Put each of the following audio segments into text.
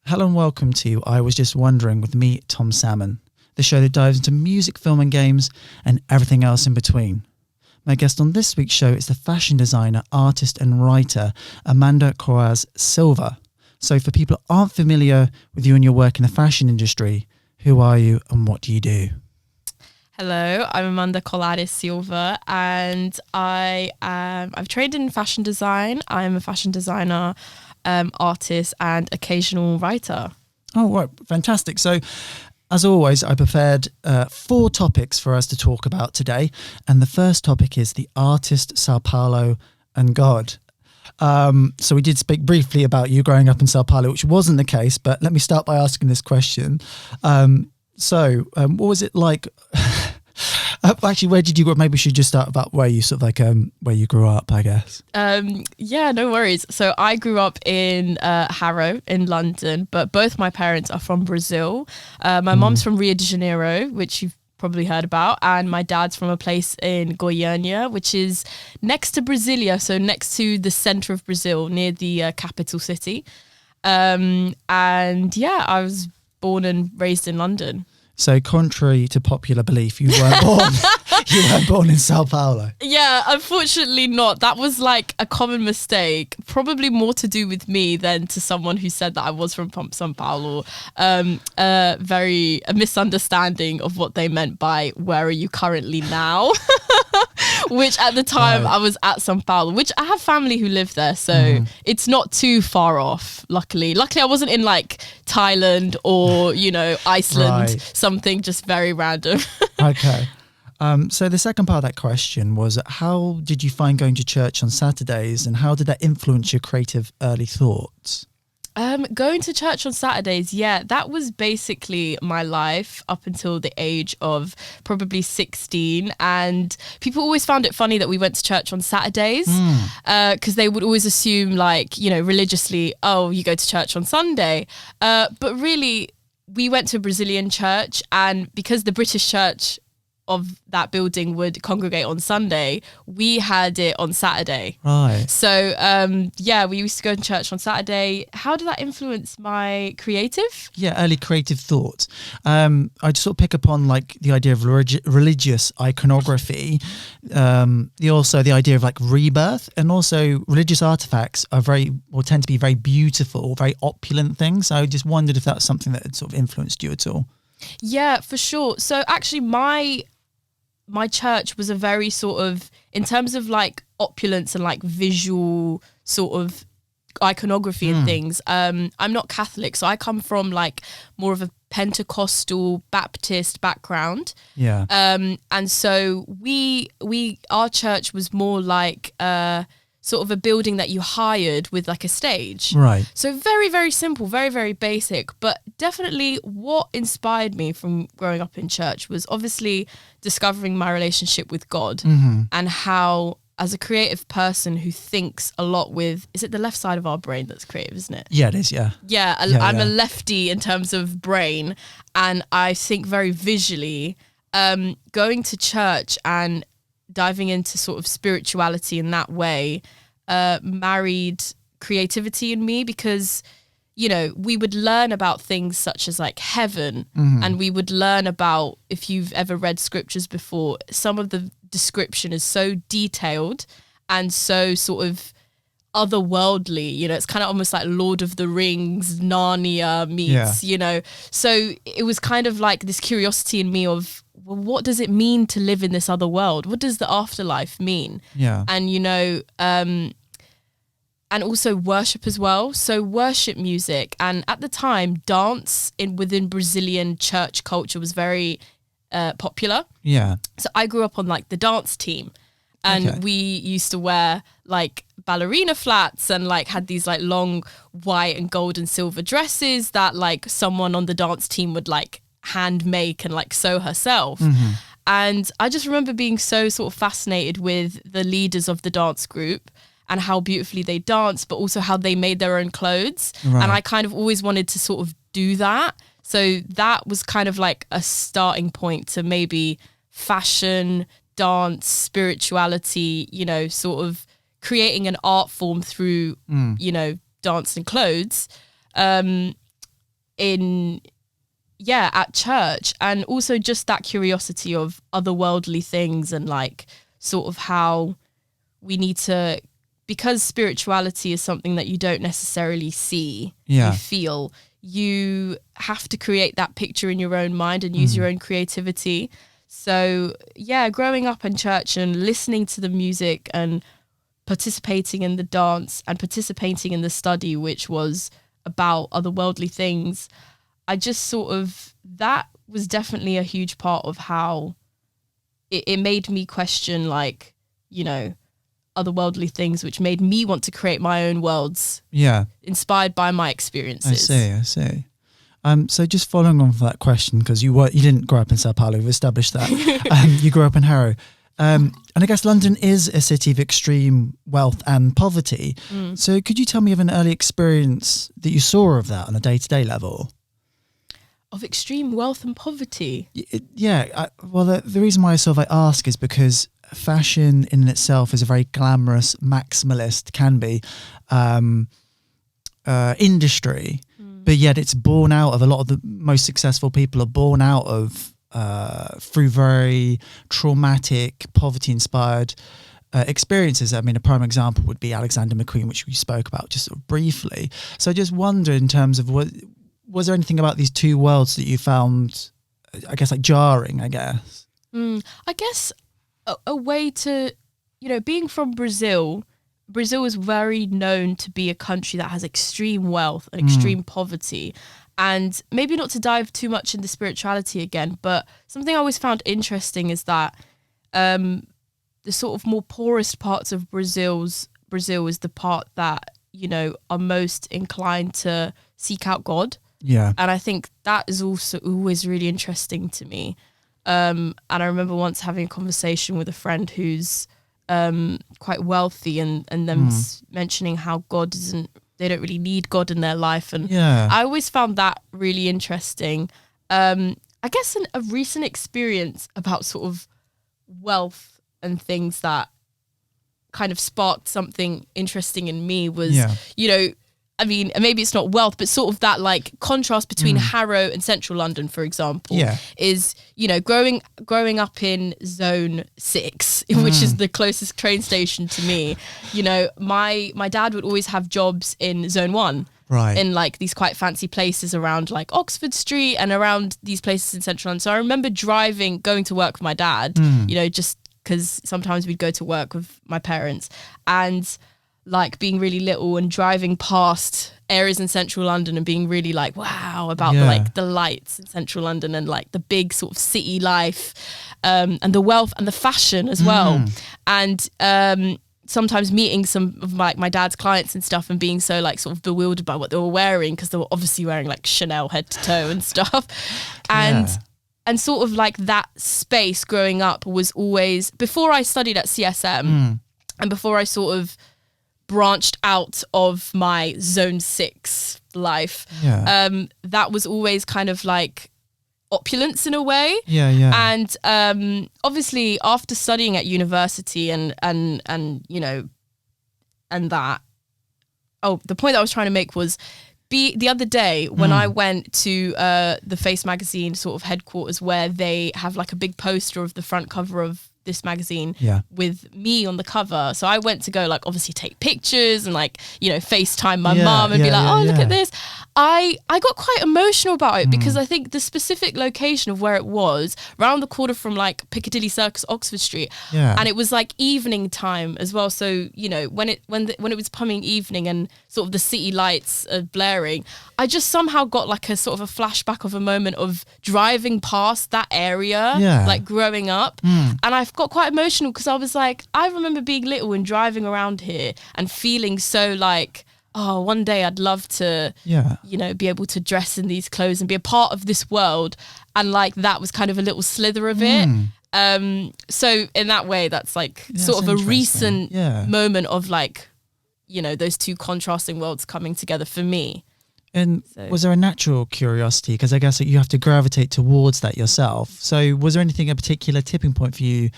Hello and welcome to I Was Just Wondering with me, Tom Salmon, the show that dives into music, film and games and everything else in between. My guest on this week's show is the fashion designer, artist and writer, Amanda Colares Silvia. So for people who aren't familiar with you and your work in the fashion industry, who are you and what do you do? Hello, I'm Amanda Colares Silvia and I've trained in fashion design. I'm a fashion designer, artist and occasional writer. Oh, right. Fantastic. So as always, I prepared 4 topics for us to talk about today. And the first topic is the artist, Sao Paulo and God. So we did speak briefly about you growing up in Sao Paulo, which wasn't the case, but let me start by asking this question. What was it like? Actually, where did you grow up? Maybe we should just start about where you where you grew up, I guess. Yeah, no worries. So I grew up in Harrow in London, but both my parents are from Brazil. My mom's from Rio de Janeiro, which you've probably heard about, and my dad's from a place in Goiânia, which is next to Brasilia, so next to the center of Brazil, near the capital city. And yeah, I was born and raised in London. So contrary to popular belief, you weren't born. You weren't born in Sao Paulo. Yeah, unfortunately not. That was like a common mistake, probably more to do with me than to someone who said that I was from Sao Paulo. A misunderstanding of what they meant by where are you currently now? Which at the time I was at Sao Paulo, which I have family who live there, so it's not too far off, luckily. Luckily I wasn't in like Thailand or, Iceland, something just very random. Okay. So the second part of that question was, how did you find going to church on Saturdays and how did that influence your creative early thoughts? Going to church on Saturdays, yeah, that was basically my life up until the age of probably 16. And people always found it funny that we went to church on Saturdays because they would always assume religiously, oh, you go to church on Sunday. But really, we went to a Brazilian church, and because the British church of that building would congregate on Sunday, we had it on Saturday. Right. So, we used to go to church on Saturday. How did that influence my creative? Yeah, early creative thoughts. I'd sort of pick up on the idea of religious iconography, the idea of rebirth, and also religious artifacts tend to be very beautiful, very opulent things. So I just wondered if that's something that had sort of influenced you at all. Yeah, for sure. So actually my church was a very sort of, in terms of opulence and visual sort of iconography and things, I'm not Catholic, so I come from more of a Pentecostal Baptist background. Yeah. And so our church was more sort of a building that you hired with a stage. Right. So very, very simple, very, very basic. But definitely what inspired me from growing up in church was obviously discovering my relationship with God and how, as a creative person who thinks a lot with, is it the left side of our brain that's creative, isn't it? Yeah, it is, yeah. Yeah, I'm a lefty in terms of brain, and I think very visually. Going to church and diving into sort of spirituality in that way married creativity in me, because we would learn about things such as heaven, and we would learn about, if you've ever read scriptures before, some of the description is so detailed and so sort of otherworldly, it's kind of almost like Lord of the Rings, Narnia meets, so it was kind of this curiosity in me of, well, what does it mean to live in this other world? What does the afterlife mean? Yeah. And and also worship as well. So worship music, and at the time, dance within Brazilian church culture was very popular. Yeah. So I grew up on the dance team, and we used to wear ballerina flats and had these long white and gold and silver dresses that someone on the dance team would hand make and sew herself. And I just remember being so sort of fascinated with the leaders of the dance group and how beautifully they danced, but also how they made their own clothes. Right. And I kind of always wanted to sort of do that. So that was kind of a starting point to maybe fashion, dance, spirituality, sort of creating an art form through, dance and clothes. at church, and also just that curiosity of otherworldly things, and like sort of how we need to, because spirituality is something that you don't necessarily see, you feel, you have to create that picture in your own mind and use your own creativity. So yeah, growing up in church and listening to the music and participating in the dance and participating in the study, which was about otherworldly things, I just sort of, that was definitely a huge part of how it made me question, like, you know, otherworldly things, which made me want to create my own worlds. Yeah. Inspired by my experiences. I see. So just following on from that question, because you didn't grow up in Sao Paulo, we've established that. You grew up in Harrow. And I guess London is a city of extreme wealth and poverty. So could you tell me of an early experience that you saw of that on a day-to-day level? Of extreme wealth and poverty? Well, the reason why I ask is because fashion in itself is a very glamorous, maximalist, can be, industry. But yet it's born out of, a lot of the most successful people are born out of through very traumatic, poverty-inspired experiences. I mean, a prime example would be Alexander McQueen, which we spoke about just sort of briefly. So I just wonder, in terms of, was there anything about these two worlds that you found, I guess, like jarring, I guess? I guess a way to, you know, being from Brazil is very known to be a country that has extreme wealth and extreme poverty. And maybe not to dive too much into spirituality again, but something I always found interesting is that the sort of more poorest parts of Brazil is the part that, you know, are most inclined to seek out God. Yeah. And I think that is also always really interesting to me. And I remember once having a conversation with a friend who's quite wealthy, and them mentioning how they don't really need God in their life. And I always found that really interesting. I guess a recent experience about sort of wealth and things that kind of sparked something interesting in me was, you know, I mean, maybe it's not wealth, but sort of that like contrast between Harrow and Central London, for example, is, you know, growing up in Zone 6, which is the closest train station to me. You know, my dad would always have jobs in Zone 1. Right. In like these quite fancy places around like Oxford Street and around these places in Central London. So I remember going to work with my dad, you know, just because sometimes we'd go to work with my parents, and like being really little and driving past areas in Central London and being really like, wow, about the lights in Central London and like the big sort of city life, and the wealth and the fashion as well. And sometimes meeting some of my dad's clients and stuff and being so like sort of bewildered by what they were wearing, because they were obviously wearing like Chanel head to toe and stuff. And sort of like that space growing up was always, before I studied at CSM and before I sort of branched out of my Zone 6 life, that was always kind of like opulence in a way. And obviously after studying at university and you know, and that, the point that I was trying to make was, the other day when I went to the Face magazine sort of headquarters, where they have like a big poster of the front cover of this magazine with me on the cover. So I went to go like obviously take pictures and like, you know, FaceTime my mum and be like, look at this. I got quite emotional about it because I think the specific location of where it was, around the corner from like Piccadilly Circus, Oxford Street, and it was like evening time as well. So, you know, when it was coming evening and sort of the city lights are blaring, I just somehow got like a sort of a flashback of a moment of driving past that area, like growing up. And I've got quite emotional because I was like, I remember being little and driving around here and feeling so like, oh, one day I'd love to, you know, be able to dress in these clothes and be a part of this world. And like, that was kind of a little slither of it. So in that way, that's like sort of a recent moment of like, you know, those two contrasting worlds coming together for me. And was there a natural curiosity? Because I guess you have to gravitate towards that yourself. So was there anything, a particular tipping point for you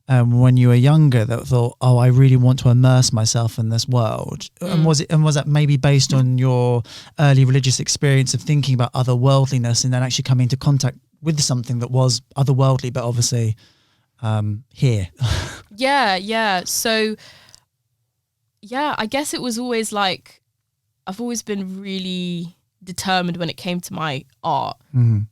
when you were younger that thought, oh, I really want to immerse myself in this world? And was that maybe based on your early religious experience of thinking about otherworldliness and then actually coming into contact with something that was otherworldly, but obviously here? Yeah. So, yeah, I guess it was always like, I've always been really determined when it came to my art.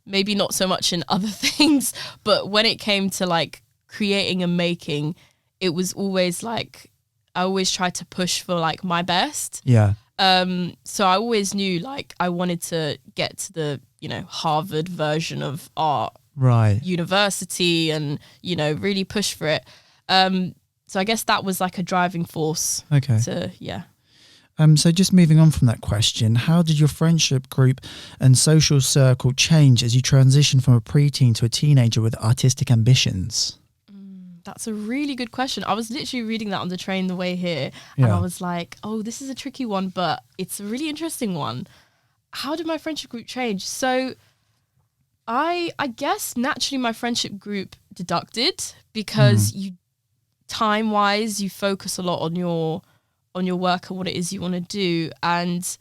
Maybe not so much in other things, but when it came to like creating and making, it was always like, I always tried to push for like my best. Yeah. So I always knew like I wanted to get to the, Harvard version of art, Right. university, and, really push for it. So I guess that was like a driving force. Okay. So just moving on from that question, how did your friendship group and social circle change as you transitioned from a preteen to a teenager with artistic ambitions? That's a really good question. I was literally reading that on the train the way here, and I was like, oh, this is a tricky one, but it's a really interesting one. How did my friendship group change? So I guess naturally my friendship group deducted, because time-wise, you focus a lot on your work and what it is you want to do. And,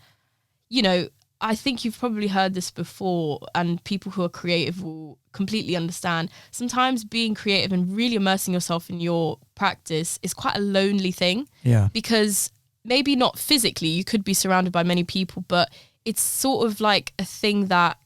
I think you've probably heard this before, and people who are creative will completely understand. Sometimes being creative and really immersing yourself in your practice is quite a lonely thing. Yeah. Because maybe not physically, you could be surrounded by many people, but it's sort of like a thing that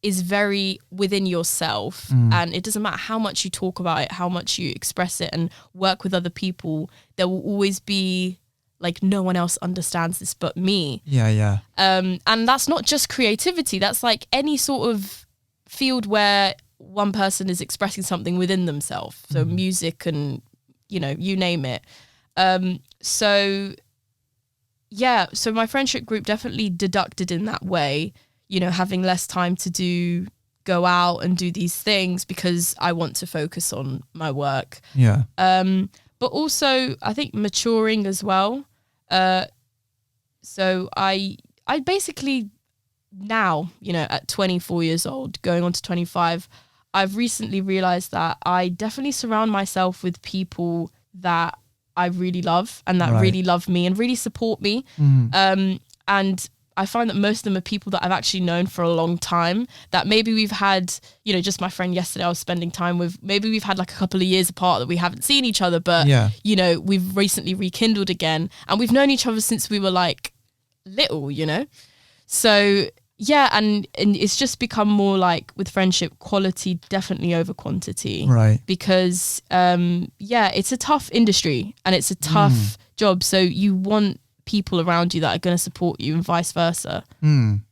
is very within yourself, and it doesn't matter how much you talk about it, how much you express it and work with other people, there will always be like, no one else understands this but me. Yeah. And that's not just creativity, that's like any sort of field where one person is expressing something within themselves. So music and, you name it. So my friendship group definitely deducted in that way, having less time to go out and do these things because I want to focus on my work. Yeah. But also I think maturing as well. So I basically now, at 24 years old, going on to 25, I've recently realized that I definitely surround myself with people that I really love and that really love me and really support me. And I find that most of them are people that I've actually known for a long time, that maybe we've had, just my friend yesterday I was spending time with, maybe we've had like a couple of years apart that we haven't seen each other, but, we've recently rekindled again, and we've known each other since we were like little, So, and it's just become more like with friendship, quality definitely over quantity. Right. Because, it's a tough industry and it's a tough job. So you want people around you that are going to support you and vice versa. And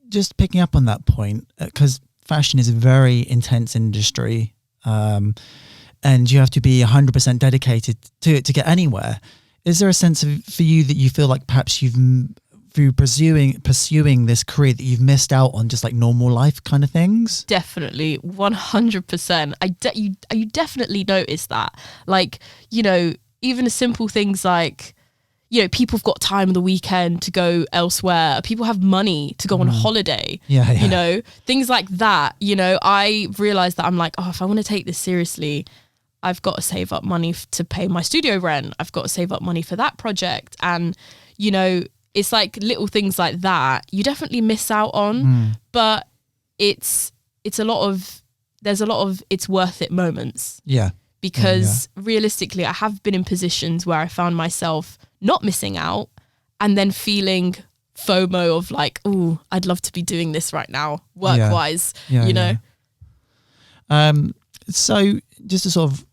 just picking up on that point, because fashion is a very intense industry, and you have to be 100% dedicated to it to get anywhere. Is there a sense for you that you feel like perhaps through pursuing this career that you've missed out on just like normal life kind of things? Definitely, 100%. You definitely notice that. Like, even the simple things like, people have got time on the weekend to go elsewhere. People have money to go on holiday. Yeah. Things like that. I realized that I'm like, oh, if I want to take this seriously, I've got to save up money to pay my studio rent. I've got to save up money for that project. And, it's like little things like that you definitely miss out on, but there's a lot of it's worth it moments. Yeah. Because realistically, I have been in positions where I found myself not missing out and then feeling FOMO of like, oh, I'd love to be doing this right now, work-wise, So just to sort of,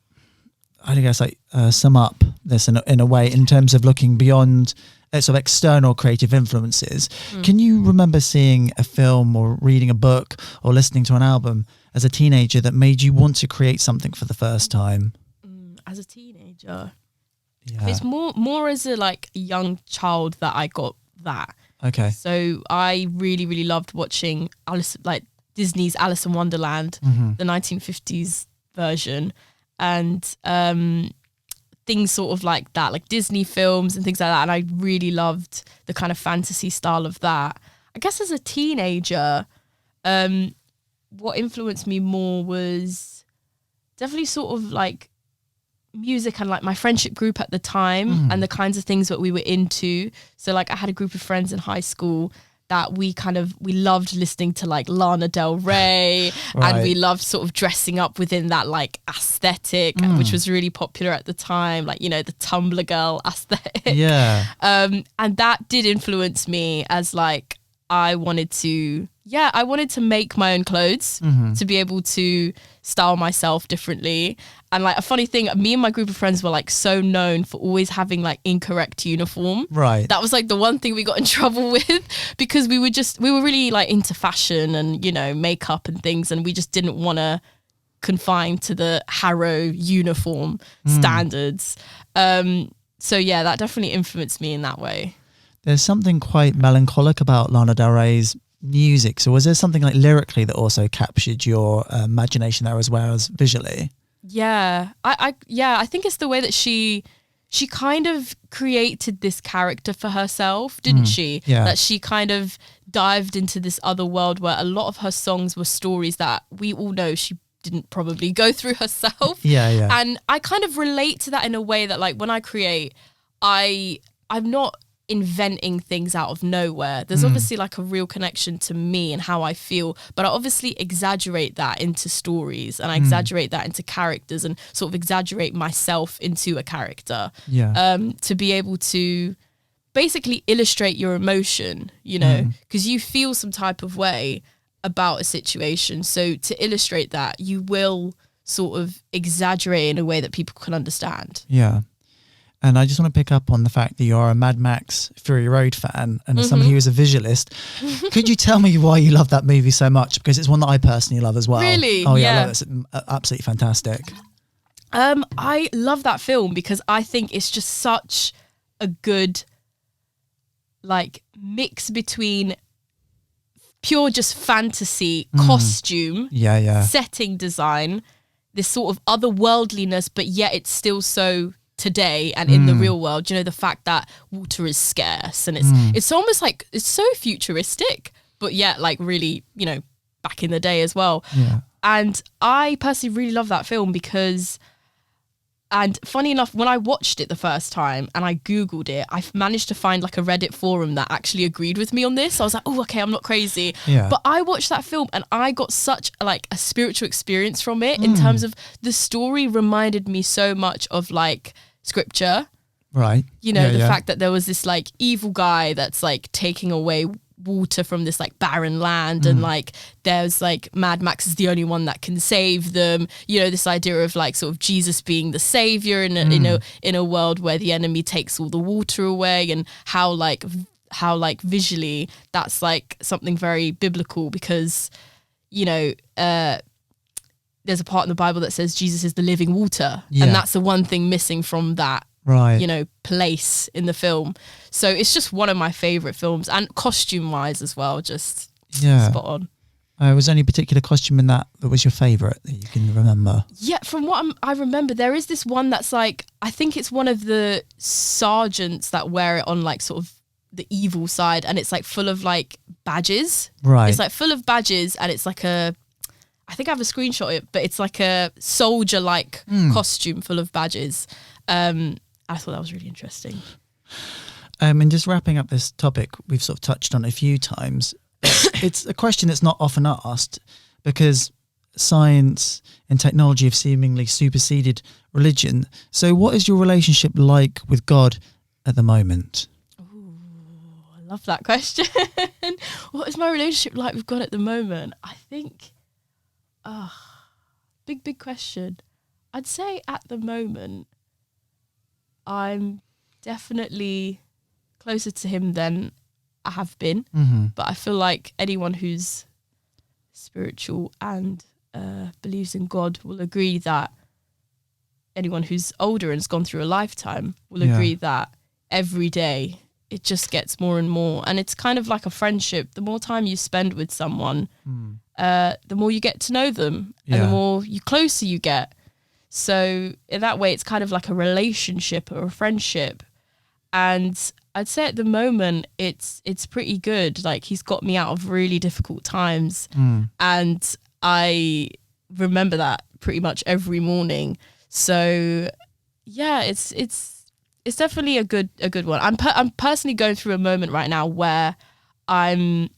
I guess, like sum up this in a way, in terms of looking beyond sort of external creative influences, can you remember seeing a film or reading a book or listening to an album as a teenager that made you want to create something for the first time? As a teenager, it's more as a like young child that I got that. Okay. So I really, really loved watching Disney's Alice in Wonderland, the 1950s version, and things sort of like that, like Disney films and things like that. And I really loved the kind of fantasy style of that. I guess as a teenager, what influenced me more was definitely sort of like music and like my friendship group at the time and the kinds of things that we were into. So like I had a group of friends in high school that we loved listening to like Lana Del Rey and we loved sort of dressing up within that like aesthetic, which was really popular at the time, like, you know, the Tumblr girl aesthetic. Yeah. And that did influence me as like I wanted to make my own clothes to be able to style myself differently. And like a funny thing, me and my group of friends were like so known for always having like incorrect uniform. Right. That was like the one thing we got in trouble with, because we were really like into fashion and, you know, makeup and things, and we just didn't want to confine to the Harrow uniform standards. So yeah, that definitely influenced me in that way. There's something quite melancholic about Lana Del Rey's music. So was there something like lyrically that also captured your imagination there as well as visually? Yeah, I think it's the way that she kind of created this character for herself, didn't she? Yeah. That she kind of dived into this other world where a lot of her songs were stories that we all know she didn't probably go through herself. Yeah. And I kind of relate to that in a way that like when I create, I'm not inventing things out of nowhere. There's obviously like a real connection to me and how I feel, but I obviously exaggerate that into stories and I exaggerate that into characters and sort of exaggerate myself into a character. Yeah. To be able to basically illustrate your emotion, you know, because you feel some type of way about a situation. So to illustrate that, you will sort of exaggerate in a way that people can understand. Yeah. And I just want to pick up on the fact that you're a Mad Max Fury Road fan, and as somebody who is a visualist, could you tell me why you love that movie so much? Because it's one that I personally love as well. Really? Oh yeah, Yeah. I love it. It's absolutely fantastic. I love that film because I think it's just such a good like mix between pure just fantasy, costume, setting design, this sort of otherworldliness, but yet it's still so today and in the real world. You know, the fact that water is scarce and it's almost like it's so futuristic, but yet like really, you know, back in the day as well. Yeah. And I personally really love that film because, and funny enough, when I watched it the first time and I Googled it, I managed to find like a Reddit forum that actually agreed with me on this. So I was like, oh, okay, I'm not crazy. Yeah. But I watched that film and I got such like a spiritual experience from it in terms of the story reminded me so much of like scripture. Right. You know, the fact that there was this like evil guy that's like taking away water from this like barren land and like there's like Mad Max is the only one that can save them, you know, this idea of like sort of Jesus being the savior in a world where the enemy takes all the water away, and how like visually that's like something very biblical because, you know, there's a part in the Bible that says Jesus is the living water, and that's the one thing missing from that, right, you know, place in the film. So it's just one of my favorite films, and costume wise as well, just spot on. Was there any particular costume in that was your favorite that you can remember? Yeah, from what I remember, there is this one that's like, I think it's one of the sergeants that wear it on like sort of the evil side, and it's like full of like badges. Right. It's like full of badges, and it's like I think I have a screenshot of it, but it's like a soldier like costume full of badges. I thought that was really interesting. And just wrapping up this topic, we've sort of touched on a few times. It's a question that's not often asked because science and technology have seemingly superseded religion. So what is your relationship like with God at the moment? Ooh, I love that question. What is my relationship like with God at the moment? I think, big question. I'd say at the moment, I'm definitely closer to him than I have been. But I feel like anyone who's spiritual and believes in God will agree that anyone who's older and has gone through a lifetime will agree that every day it just gets more and more. And it's kind of like a friendship. The more time you spend with someone, the more you get to know them and the more closer you get. So in that way, it's kind of like a relationship or a friendship. And I'd say at the moment, it's pretty good. Like he's got me out of really difficult times. And I remember that pretty much every morning. So yeah, it's definitely a good one. I'm personally going through a moment right now where I'm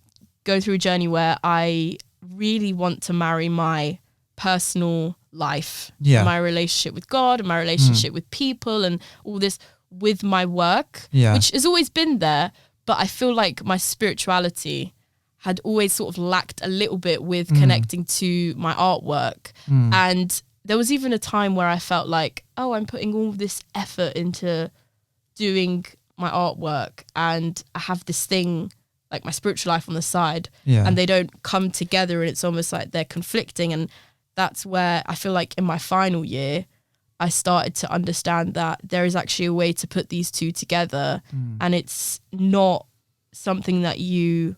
going through a journey where I really want to marry my personal life, my relationship with God and my relationship with people and all this with my work, which has always been there. But I feel like my spirituality had always sort of lacked a little bit with connecting to my artwork. And there was even a time where I felt like, oh, I'm putting all this effort into doing my artwork and I have this thing like my spiritual life on the side and they don't come together, and it's almost like they're conflicting. And that's where I feel like in my final year, I started to understand that there is actually a way to put these two together, and it's not something that you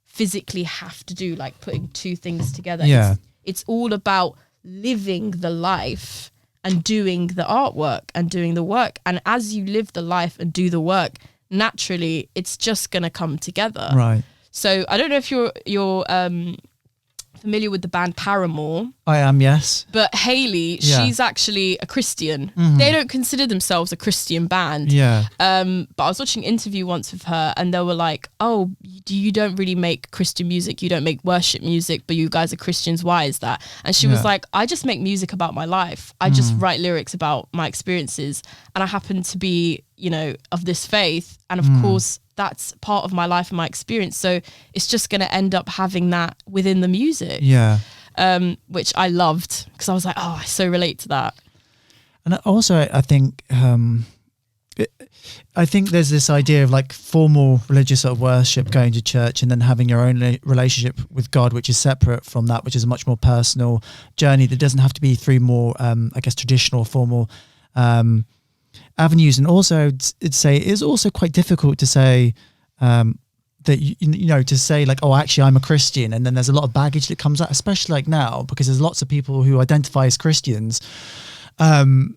physically have to do, like putting two things together. It's all about living the life and doing the artwork and doing the work. And as you live the life and do the work, naturally it's just gonna come together. Right. So I don't know if you're familiar with the band Paramore. I am, yes. But Hayley, she's actually a Christian. They don't consider themselves a Christian band. But I was watching an interview once with her and they were like, oh, you don't really make Christian music, you don't make worship music, but you guys are Christians, why is that? And she was like, I just make music about my life. I just write lyrics about my experiences, and I happen to be, you know, of this faith, and of course that's part of my life and my experience, so it's just going to end up having that within the music, which I loved, because I was like, oh, I so relate to that. And also I think there's this idea of like formal religious sort of worship, going to church, and then having your own relationship with God, which is separate from that, which is a much more personal journey that doesn't have to be through more I guess traditional formal avenues. And also I'd say it is also quite difficult to say that you know, to say like, oh, actually I'm a Christian, and then there's a lot of baggage that comes out, especially like now, because there's lots of people who identify as Christians who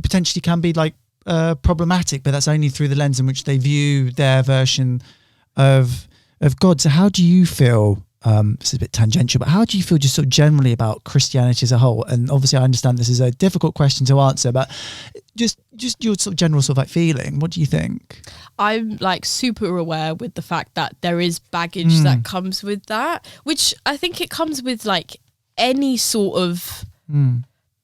potentially can be like problematic, but that's only through the lens in which they view their version of God. So how do you feel, this is a bit tangential, but how do you feel just sort of generally about Christianity as a whole? And obviously I understand this is a difficult question to answer, but just your sort of general sort of like feeling, what do you think? I'm like super aware with the fact that there is baggage that comes with that, which I think it comes with like any sort of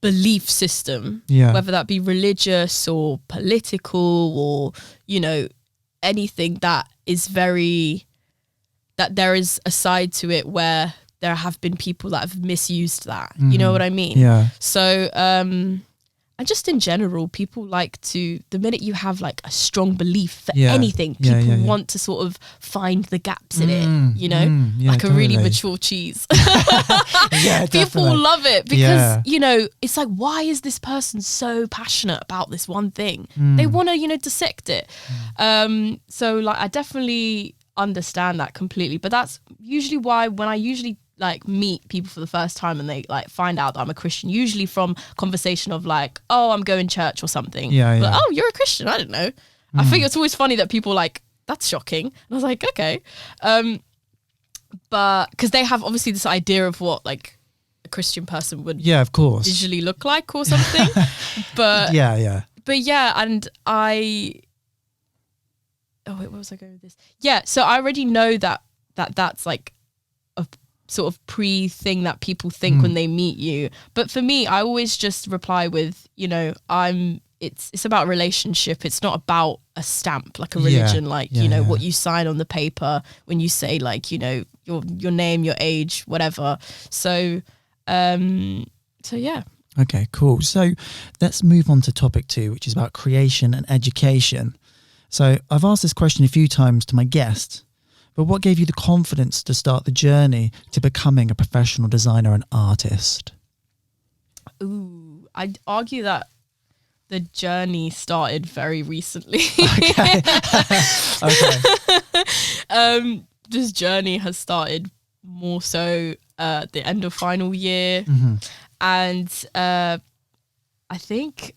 belief system, whether that be religious or political or, you know, anything that is that there is a side to it where there have been people that have misused that. You know what I mean? Yeah. So, and just in general, people like to, the minute you have like a strong belief for anything, people want to sort of find the gaps in it, you know, like a really mature cheese. People love it because, you know, it's like, why is this person so passionate about this one thing? They want to, you know, dissect it. So like, I definitely understand that completely, but that's usually why when I usually like meet people for the first time and they like find out that I'm a Christian, usually from conversation of like, oh, I'm going to church or something. Like, oh, you're a Christian, I didn't know. I think it's always funny that people like, that's shocking. And I was like, okay. But because they have obviously this idea of what like a Christian person would of course visually look like or something. But and where was I going with this? So I already know that's like a sort of pre-thing that people think when they meet you. But for me, I always just reply with, you know, it's about relationship. It's not about a stamp like a religion, what you sign on the paper when you say like, you know, your name, your age, whatever. So yeah. Okay, cool. So let's move on to topic 2, which is about creation and education. So I've asked this question a few times to my guests, but what gave you the confidence to start the journey to becoming a professional designer and artist? Ooh, I'd argue that the journey started very recently. Okay. This journey has started more so at the end of final year. And I think,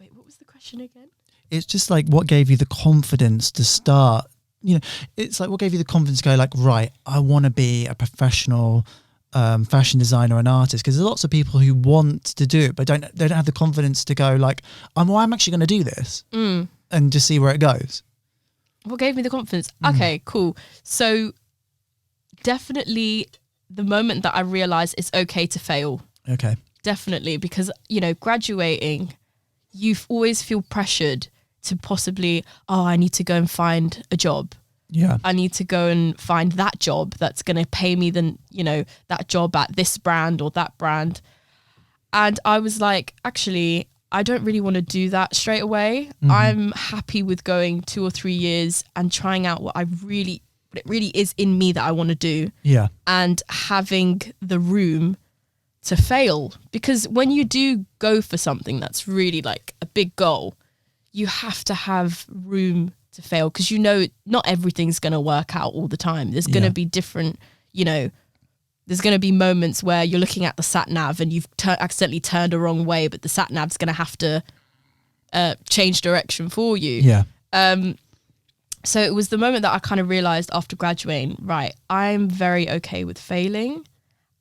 wait, what was the question again? It's just like, what gave you the confidence to start? You know, it's like, what gave you the confidence to go like, right, I want to be a professional fashion designer and artist? Because there's lots of people who want to do it, but they don't have the confidence to go like, I'm actually going to do this and just see where it goes. What gave me the confidence? Okay, cool. So definitely the moment that I realized it's okay to fail. Okay. Definitely, because, graduating, you always feel pressured to possibly, I need to go and find a job. Yeah. I need to go and find that job that's going to pay me that job at this brand or that brand. And I was like, actually, I don't really want to do that straight away. Mm-hmm. I'm happy with going 2 or 3 years and trying out what it really is in me that I want to do. Yeah. And having the room to fail. Because when you do go for something that's really like a big goal, you have to have room to fail, because not everything's going to work out all the time. There's going to be different, there's going to be moments where you're looking at the sat nav and you've accidentally turned the wrong way, but the sat nav's going to have to change direction for you. Yeah. So it was the moment that I kind of realized after graduating, right, I'm very okay with failing.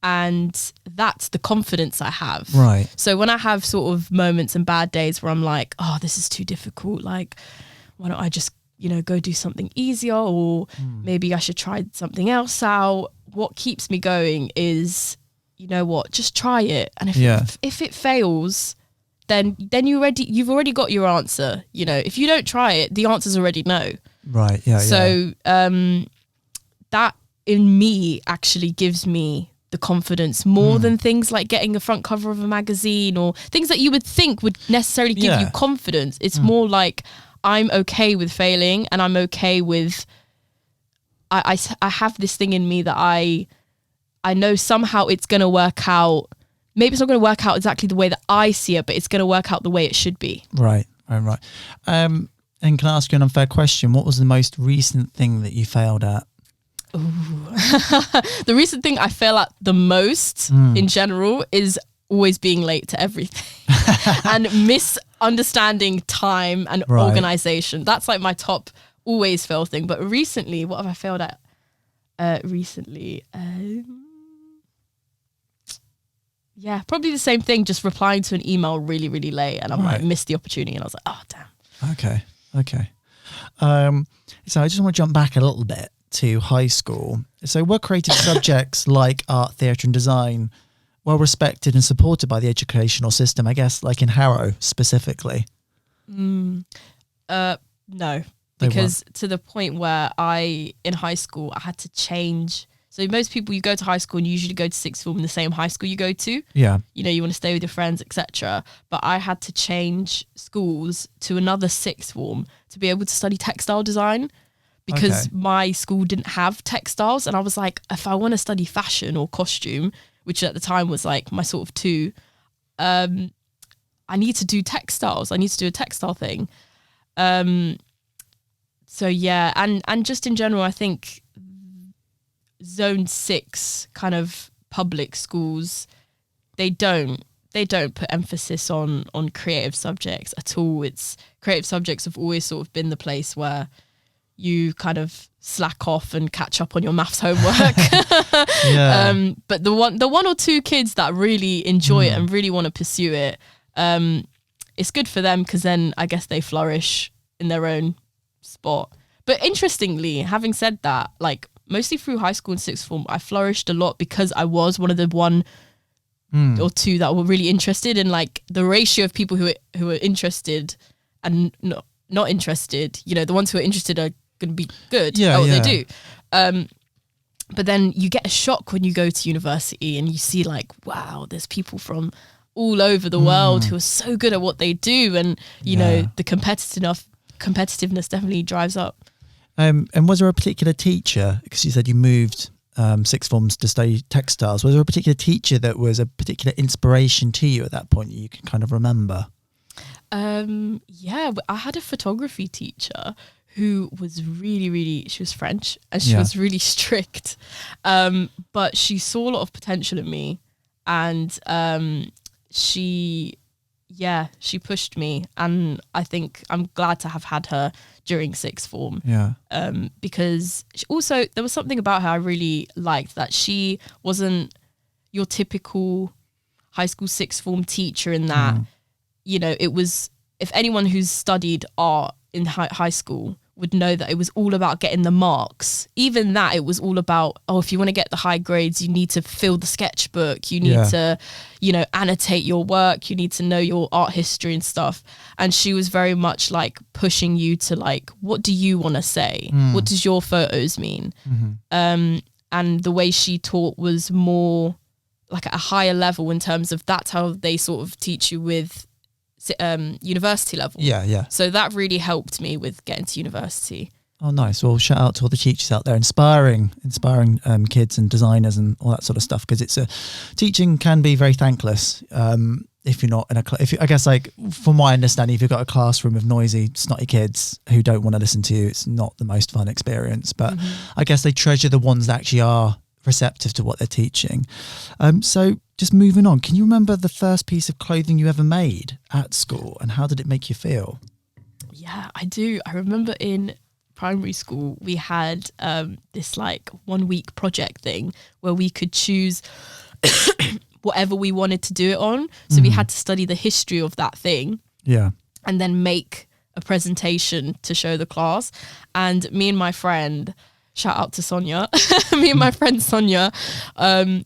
And that's the confidence I have. Right. So when I have sort of moments and bad days where I'm like, this is too difficult, like, why don't I just, go do something easier, or maybe I should try something else out. What keeps me going is, just try it. And if it fails, then you've already got your answer. If you don't try it, the answer's already no. Right. Yeah. So that in me actually gives me the confidence more than things like getting the front cover of a magazine or things that you would think would necessarily give you confidence. It's more like I'm okay with failing, and I'm okay with I have this thing in me that I know somehow it's going to work out. Maybe it's not going to work out exactly the way that I see it, but it's going to work out the way it should be. Right. And can I ask you an unfair question? What was the most recent thing that you failed at? The recent thing I fail at the most in general is always being late to everything and misunderstanding time and organization. That's like my top always fail thing. But recently, what have I failed at? Probably the same thing, just replying to an email really, really late, and I'm like, missed the opportunity, and I was like, oh, damn. Okay. So I just want to jump back a little bit to high school. So were creative subjects like art, theatre and design well respected and supported by the educational system, I guess, like in Harrow specifically? No, because to the point where in high school, I had to change. So most people, you go to high school and you usually go to sixth form in the same high school you go to. Yeah. You want to stay with your friends, etc. But I had to change schools to another sixth form to be able to study textile design, because my school didn't have textiles. And I was like, if I want to study fashion or costume, which at the time was like my sort of two, I need to do textiles. I need to do a textile thing. So yeah, and just in general, I think Zone 6 kind of public schools, they don't put emphasis on creative subjects at all. It's creative subjects have always sort of been the place where you kind of slack off and catch up on your maths homework. But the one or two kids that really enjoy it and really want to pursue it, it's good for them, because then I guess they flourish in their own spot. But interestingly, having said that, like mostly through high school and sixth form, I flourished a lot because I was one of the one or two that were really interested in, like the ratio of people who are interested and not interested. The ones who are interested are going to be good at what they do. But then you get a shock when you go to university and you see like, wow, there's people from all over the world who are so good at what they do, and the competitiveness definitely drives up. And was there a particular teacher, because you said you moved sixth forms to study textiles, was there a particular teacher that was a particular inspiration to you at that point that you can kind of remember? I had a photography teacher who was really, really, she was French and she was really strict. But she saw a lot of potential in me, and she pushed me, and I think I'm glad to have had her during sixth form. Because also there was something about her I really liked, that she wasn't your typical high school sixth form teacher in that, you know, it was, if anyone who's studied art in high school would know that it was all about getting the marks. Even that, it was all about, oh, if you want to get the high grades, you need to fill the sketchbook, you need to, you know, annotate your work, you need to know your art history and stuff. And she was very much like pushing you to like, what do you want to say? What does your photos mean? And the way she taught was more like at a higher level in terms of that's how they sort of teach you with university level. So that really helped me with getting to university. Oh, nice. Well, shout out to all the teachers out there, inspiring kids and designers and all that sort of stuff, because teaching can be very thankless if you're not in I guess, like, from my understanding, if you've got a classroom of noisy, snotty kids who don't want to listen to you, it's not the most fun experience. But I guess they treasure the ones that actually are receptive to what they're teaching. So just moving on, can you remember the first piece of clothing you ever made at school, and how did it make you feel? Yeah, I do. I remember in primary school we had this like 1 week project thing where we could choose whatever we wanted to do it on. So we had to study the history of that thing. Yeah. And then make a presentation to show the class. And me and my friend, shout out to Sonia, me and my friend Sonia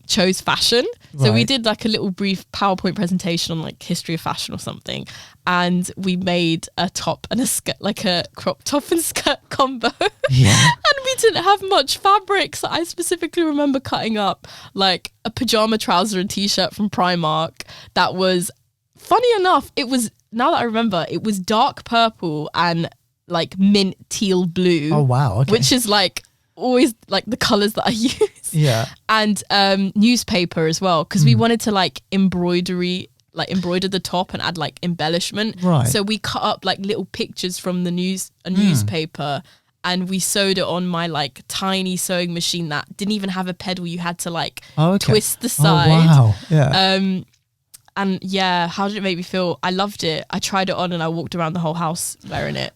chose fashion. So we did like a little brief PowerPoint presentation on like history of fashion or something. And we made a top and a skirt, like a crop top and skirt combo. Yeah. And we didn't have much fabric. So I specifically remember cutting up like a pajama trouser and t-shirt from Primark. That was, funny enough, it was, now that I remember, it was dark purple and like mint teal blue. Oh, wow. Okay. Which is like always like the colors that I use. Yeah. And newspaper as well, because we wanted to like embroider the top and add like embellishment. Right. So we cut up like little pictures from the newspaper, and we sewed it on my like tiny sewing machine that didn't even have a pedal. You had to like twist the side. Oh, wow. Yeah. And yeah, how did it make me feel? I loved it. I tried it on and I walked around the whole house wearing it.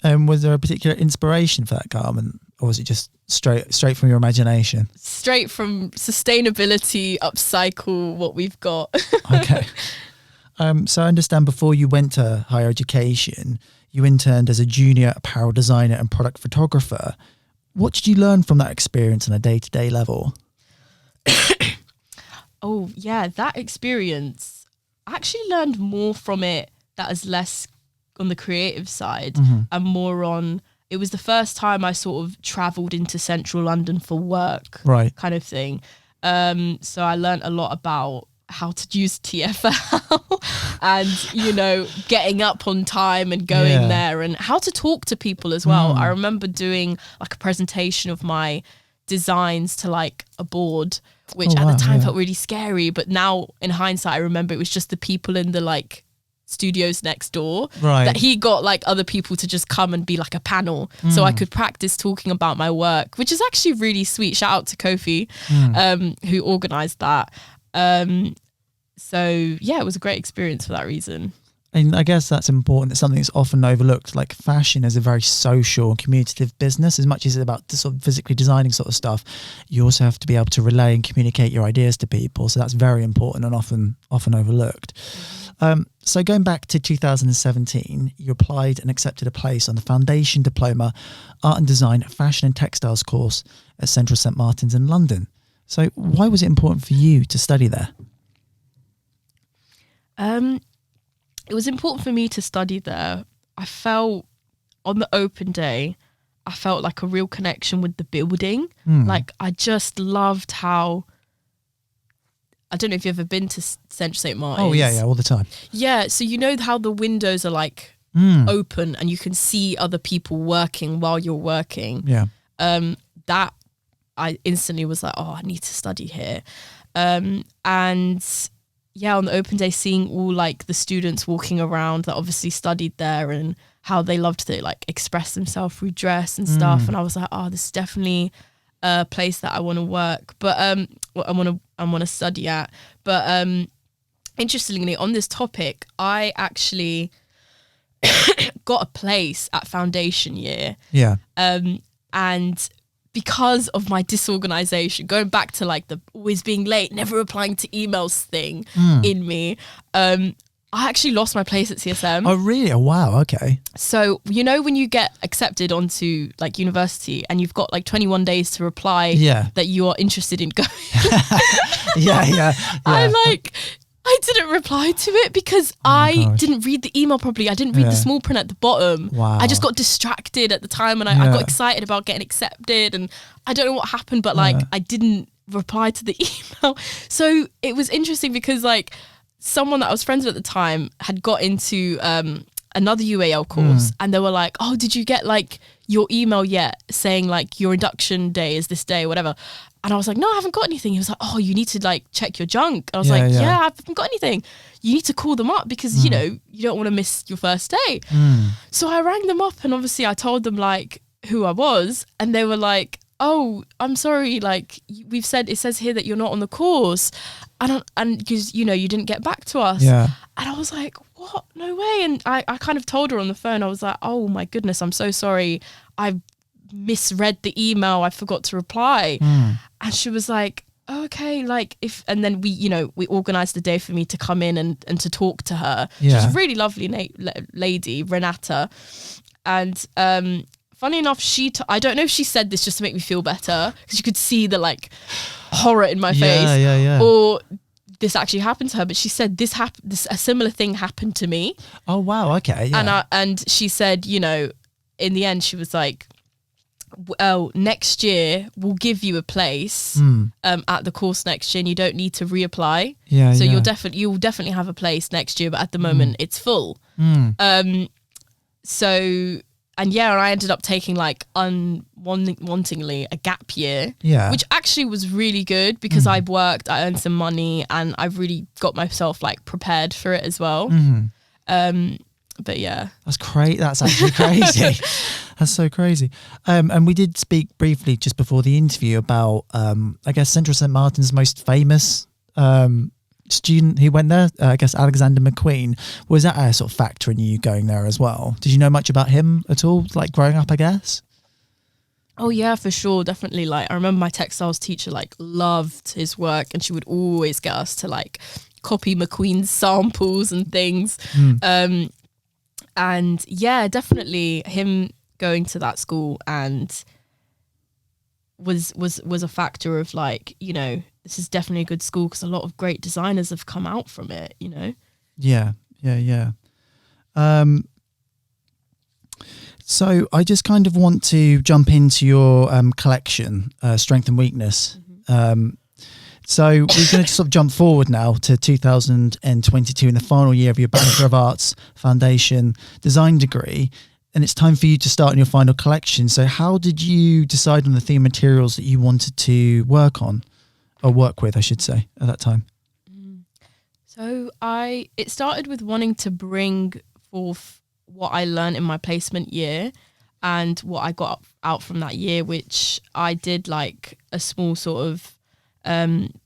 Was there a particular inspiration for that garment, or was it just straight from your imagination? Straight from sustainability, upcycle what we've got. Okay. So I understand before you went to higher education, you interned as a junior apparel designer and product photographer. What did you learn from that experience on a day-to-day level? Oh, yeah, that experience, I actually learned more from it that is less on the creative side and more on, it was the first time I sort of travelled into central London for work, kind of thing. So I learned a lot about how to use TFL and, you know, getting up on time and going there, and how to talk to people as well. I remember doing like a presentation of my designs to like a board, which at the time felt really scary, but now in hindsight I remember it was just the people in the like studios next door that he got like other people to just come and be like a panel, so I could practice talking about my work, which is actually really sweet. Shout out to Kofi who organized that. So yeah, it was a great experience for that reason. And I guess that's important. It's something that's often overlooked. Like fashion is a very social and communicative business. As much as it's about sort of physically designing sort of stuff, you also have to be able to relay and communicate your ideas to people. So that's very important and often overlooked. So going back to 2017, you applied and accepted a place on the Foundation Diploma Art and Design Fashion and Textiles course at Central St Martin's in London. So why was it important for you to study there? It was important for me to study there. I felt on the open day, I felt like a real connection with the building. Like I just loved how, I don't know if you've ever been to Central St Martin's. Oh yeah, all the time. Yeah, so you know how the windows are like open and you can see other people working while you're working. Yeah. That I instantly was like, oh, I need to study here. And yeah, on the open day, seeing all like the students walking around that obviously studied there and how they loved to like express themselves through dress and stuff. And I was like, oh, this is definitely a place that I want to work, but I want to study at. But interestingly, on this topic, I actually got a place at foundation year. Yeah. And because of my disorganization, going back to like the always being late, never replying to emails thing in me, I actually lost my place at CSM. Oh, really? Oh, wow. Okay. So, you know, when you get accepted onto like university and you've got like 21 days to reply that you are interested in going. Yeah. I didn't reply to it because I didn't read the email properly. I didn't read the small print at the bottom. Wow. I just got distracted at the time, and I got excited about getting accepted, and I don't know what happened, but like I didn't reply to the email. So it was interesting because like someone that I was friends with at the time had got into another UAL course, and they were like, oh, did you get like your email yet saying like your induction day is this day, whatever? And I was like, no, I haven't got anything. He was like, oh, you need to like check your junk. I was I haven't got anything. You need to call them up because, you know, you don't want to miss your first day. So I rang them up, and obviously I told them like who I was, and they were like, oh, I'm sorry. Like it says here that you're not on the course. And because, you know, you didn't get back to us. Yeah. And I was like, what? No way. And I kind of told her on the phone, I was like, oh my goodness, I'm so sorry. I misread the email. I forgot to reply. And she was like, oh, okay, like and then we organized the day for me to come in and to talk to her. Yeah. She's a really lovely lady, Renata. And funny enough, I don't know if she said this just to make me feel better, because you could see the like horror in my face, or this actually happened to her. But she said a similar thing happened to me. Oh wow, okay, yeah. And she said, you know, in the end, she was like, well, next year we'll give you a place at the course next year, and you don't need to reapply. Yeah. So you'll definitely have a place next year, but at the moment it's full. So. And I ended up taking like unwantingly a gap year, which actually was really good because I worked, I earned some money, and I really got myself like prepared for it as well. But yeah. That's crazy. That's actually crazy. That's so crazy. And we did speak briefly just before the interview about, I guess, Central St. Martin's most famous student who went there, I guess Alexander McQueen. Was that a sort of factor in you going there as well? Did you know much about him at all, like growing up, I guess? Oh yeah, for sure, definitely. Like I remember my textiles teacher like loved his work, and she would always get us to like copy McQueen's samples and things. And yeah, definitely him going to that school and was a factor of like, you know, this is definitely a good school because a lot of great designers have come out from it, you know? Yeah. So I just kind of want to jump into your collection, Strength and Weakness. So we're going to sort of jump forward now to 2022 in the final year of your Bachelor of Arts Foundation design degree. And it's time for you to start on your final collection. So how did you decide on the theme materials that you wanted to work on? Or work with, I should say, at that time? So it started with wanting to bring forth what I learned in my placement year and what I got out from that year, which I did like a small sort of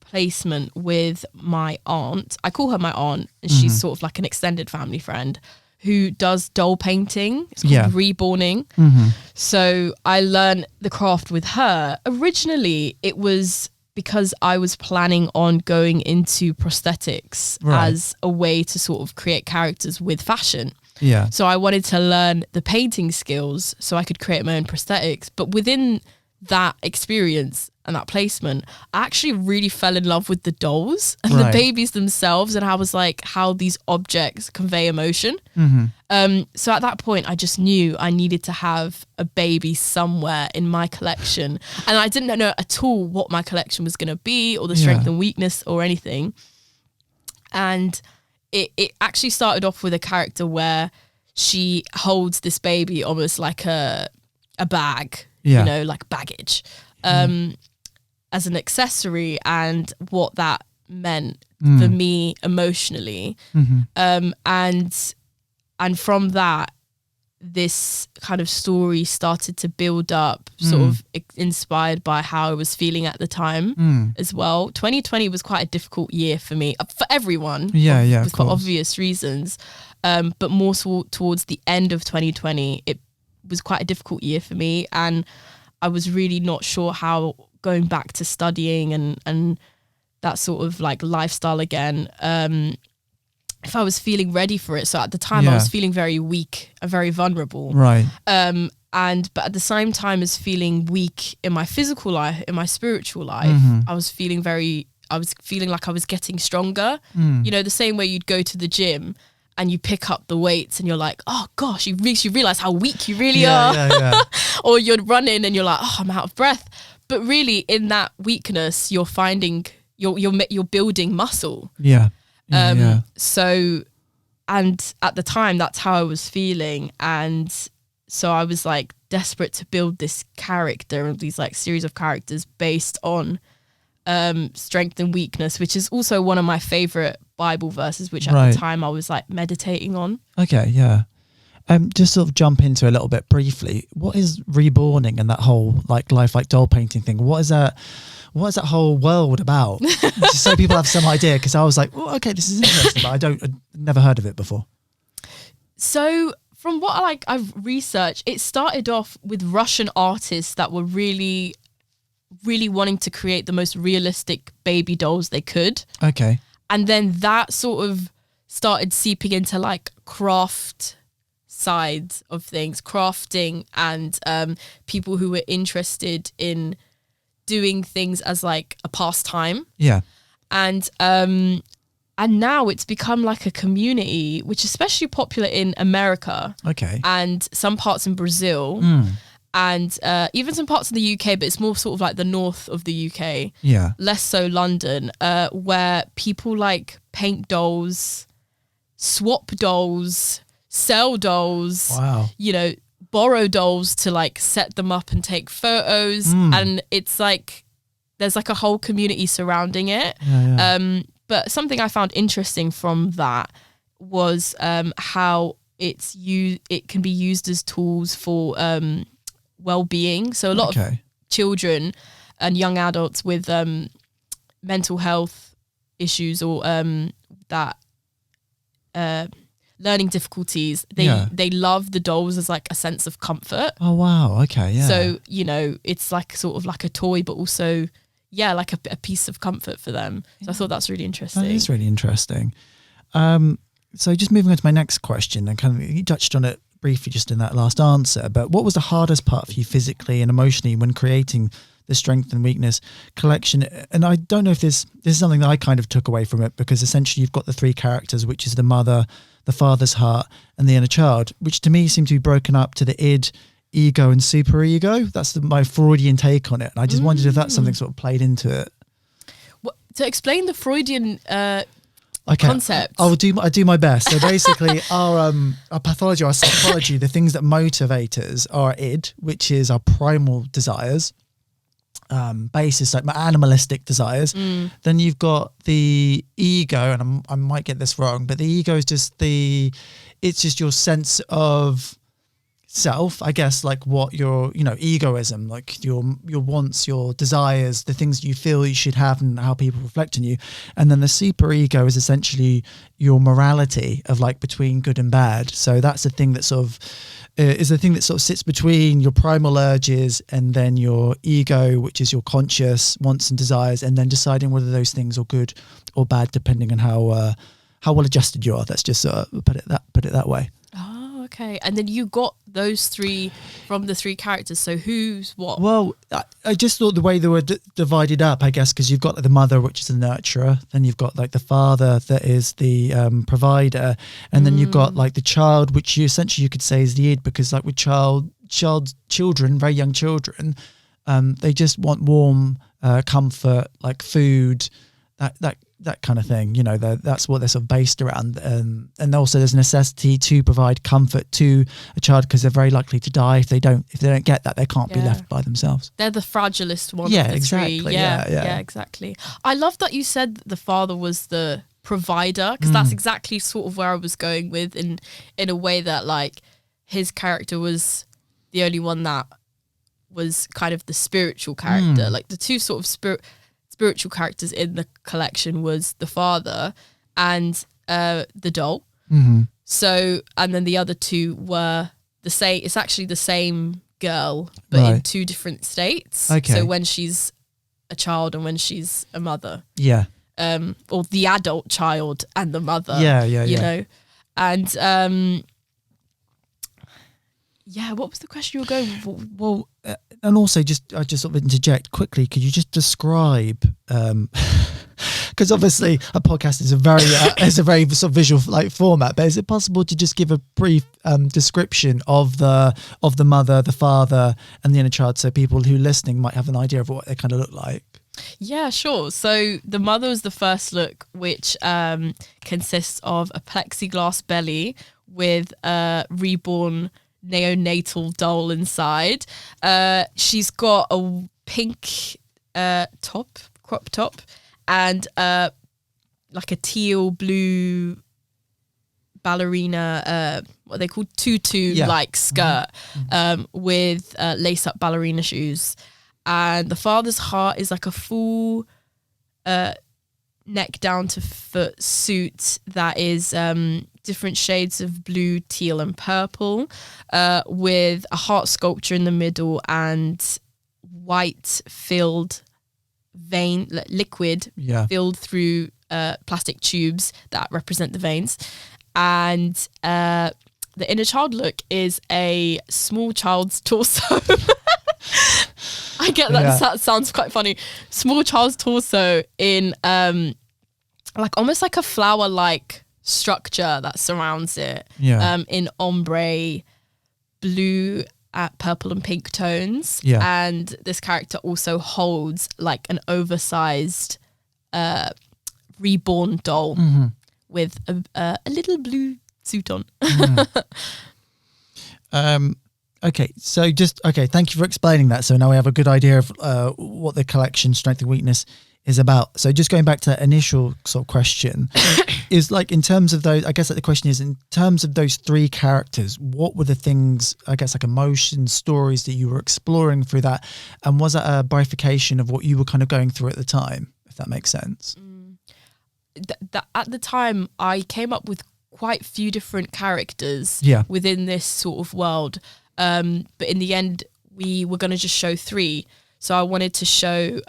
placement with my aunt. I call her my aunt, and she's sort of like an extended family friend who does doll painting. It's called reborning. So I learned the craft with her. Originally, it was because I was planning on going into prosthetics as a way to sort of create characters with fashion. Yeah. So I wanted to learn the painting skills so I could create my own prosthetics. But within that experience and that placement, I actually really fell in love with the dolls and the babies themselves, and I was like, how these objects convey emotion. So at that point, I just knew I needed to have a baby somewhere in my collection, and I didn't know at all what my collection was going to be or the strength and weakness or anything. And it actually started off with a character where she holds this baby almost like a bag, you know, like baggage, as an accessory, and what that meant for me emotionally. And from that, this kind of story started to build up, sort of inspired by how I was feeling at the time as well. 2020 was quite a difficult year for me, for everyone, for obvious reasons. But more so towards the end of 2020, it was quite a difficult year for me. And I was really not sure how going back to studying and that sort of like lifestyle again, if I was feeling ready for it. So at the time I was feeling very weak and very vulnerable. Right. But at the same time as feeling weak in my physical life, in my spiritual life, I was feeling like I was getting stronger. You know, the same way you'd go to the gym and you pick up the weights and you're like, oh gosh, you realize how weak you really are. Yeah. Or you're running and you're like, oh, I'm out of breath. But really in that weakness, you're finding, you're building muscle. Yeah. So, and at the time that's how I was feeling. And so I was like desperate to build this character and these like series of characters based on strength and weakness, which is also one of my favorite Bible verses, which at the time I was like meditating on. Okay, yeah. Just sort of jump into a little bit briefly. What is reborning and that whole like lifelike doll painting thing? What is that whole world about? Just so people have some idea, because I was like, well, okay, this is interesting, but I'd never heard of it before. So from what I've researched, it started off with Russian artists that were really, really wanting to create the most realistic baby dolls they could. Okay. And then that sort of started seeping into like craft side of things, crafting, and people who were interested in doing things as like a pastime. Yeah. And now it's become like a community, which is especially popular in America. Okay. And some parts in Brazil. And even some parts of the UK, but it's more sort of like the north of the UK. Yeah. Less so London, where people like paint dolls, swap dolls, sell dolls. Wow. You know, borrow dolls to like set them up and take photos. And it's like, there's like a whole community surrounding it. Yeah. But something I found interesting from that was how it can be used as tools for well-being. So a lot of children and young adults with mental health issues or that learning difficulties, they love the dolls as like a sense of comfort. Oh wow, okay, yeah. So, you know, it's like sort of like a toy, but also like a piece of comfort for them. So I thought that's really interesting. That is really interesting. So just moving on to my next question, and kind of you touched on it briefly just in that last answer, but what was the hardest part for you physically and emotionally when creating the strength and weakness collection? And I don't know if this is something that I kind of took away from it, because essentially you've got the three characters, which is the mother, the father's heart, and the inner child, which to me seem to be broken up to the id, ego, and superego. That's my Freudian take on it. And I just wondered if that's something sort of played into it. To explain the Freudian concept. I do my best. So basically our pathology, our psychology, the things that motivate us are id, which is our primal desires, basis like my animalistic desires. Then you've got the ego, and I might get this wrong, but the ego is just it's just your sense of self, I guess, like what your, egoism, like your wants, your desires, the things you feel you should have and how people reflect on you. And then the super ego is essentially your morality of like between good and bad. So that's the thing that sort of sits between your primal urges and then your ego, which is your conscious wants and desires, and then deciding whether those things are good or bad depending on how well adjusted you are. Let's just put it that way. Oh, okay. And then you got those three from the three characters. So who's what? Well, I just thought the way they were divided up, I guess, because you've got like, the mother, which is the nurturer. Then you've got like the father that is the provider. And then you've got like the child, which you could say is the id, because like with children, very young children, they just want warm comfort, like food, that kind of thing, that's what they're sort of based around. And also there's a necessity to provide comfort to a child, because they're very likely to die if they don't get that. They can't be left by themselves. They're the fragilest one. Yeah, of the exactly. Three. Yeah, exactly. I love that you said the father was the provider, because that's exactly sort of where I was going with, in a way that like his character was the only one that was kind of the spiritual character. Like the two sort of spiritual characters in the collection was the father and the doll. So, and then the other two were the same. It's actually the same girl, but in Right. 2 different states. Okay. So when she's a child and when she's a mother, Yeah. or the adult child and the mother. Yeah. You know, and what was the question you were going for? Well, and also I just sort of interject quickly. Could you just describe? Because obviously a podcast is a very sort of visual like format. But is it possible to just give a brief description of the mother, the father, and the inner child, so people who are listening might have an idea of what they kind of look like? Yeah, sure. So the mother is the first look, which consists of a plexiglass belly with a reborn neonatal doll inside. She's got a pink crop top, and like a teal blue ballerina, what they call tutu like skirt, with lace up ballerina shoes. And the father's heart is like a full neck down to foot suit that is different shades of blue, teal and purple, with a heart sculpture in the middle and white filled liquid filled through plastic tubes that represent the veins. And the inner child look is a small child's torso. I get that. That sounds quite funny. Small child's torso in like almost like a flower like structure that surrounds it, in ombre blue, purple and pink tones. And this character also holds like an oversized reborn doll with a little blue suit on. Okay, so thank you for explaining that. So now we have a good idea of what the collection Strength and Weakness is about. So just going back to that initial sort of question, is like in terms of those, I guess like the question is in terms of those 3 characters, what were the things, I guess like emotions, stories that you were exploring through that? And was that a bifurcation of what you were kind of going through at the time, if that makes sense? At the time, I came up with quite a few different characters within this sort of world. But in the end, we were going to just show 3. So I wanted to show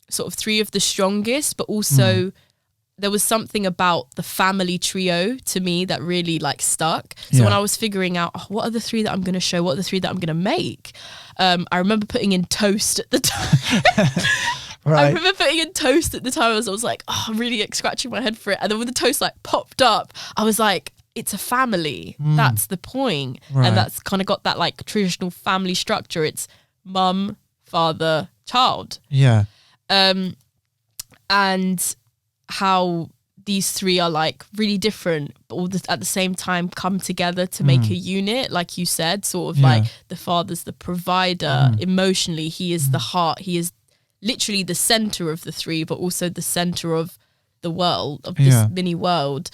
sort of 3 of the strongest, but also there was something about the family trio to me that really like stuck. So when I was figuring out what are the 3 that I'm going to show, what are the 3 that I'm going to make, I remember putting in Toast at the time. I remember putting in Toast at the time. I was like, I'm really scratching my head for it. And then when the Toast like popped up, I was like, it's a family. That's the point. And that's kind of got that like traditional family structure. It's mum, father, child. Yeah. And how these 3 are like really different, but all at the same time come together to make a unit, like you said, sort of like the father's the provider emotionally. He is the heart. He is literally the center of the 3, but also the center of the world, of this mini world.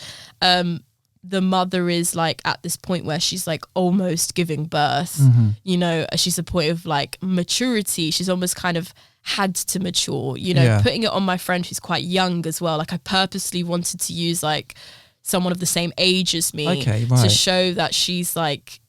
The mother is like at this point where she's like almost giving birth, you know, she's a point of like maturity. She's almost kind of had to mature, you know, putting it on my friend who's quite young as well. Like I purposely wanted to use like someone of the same age as me to show that she's like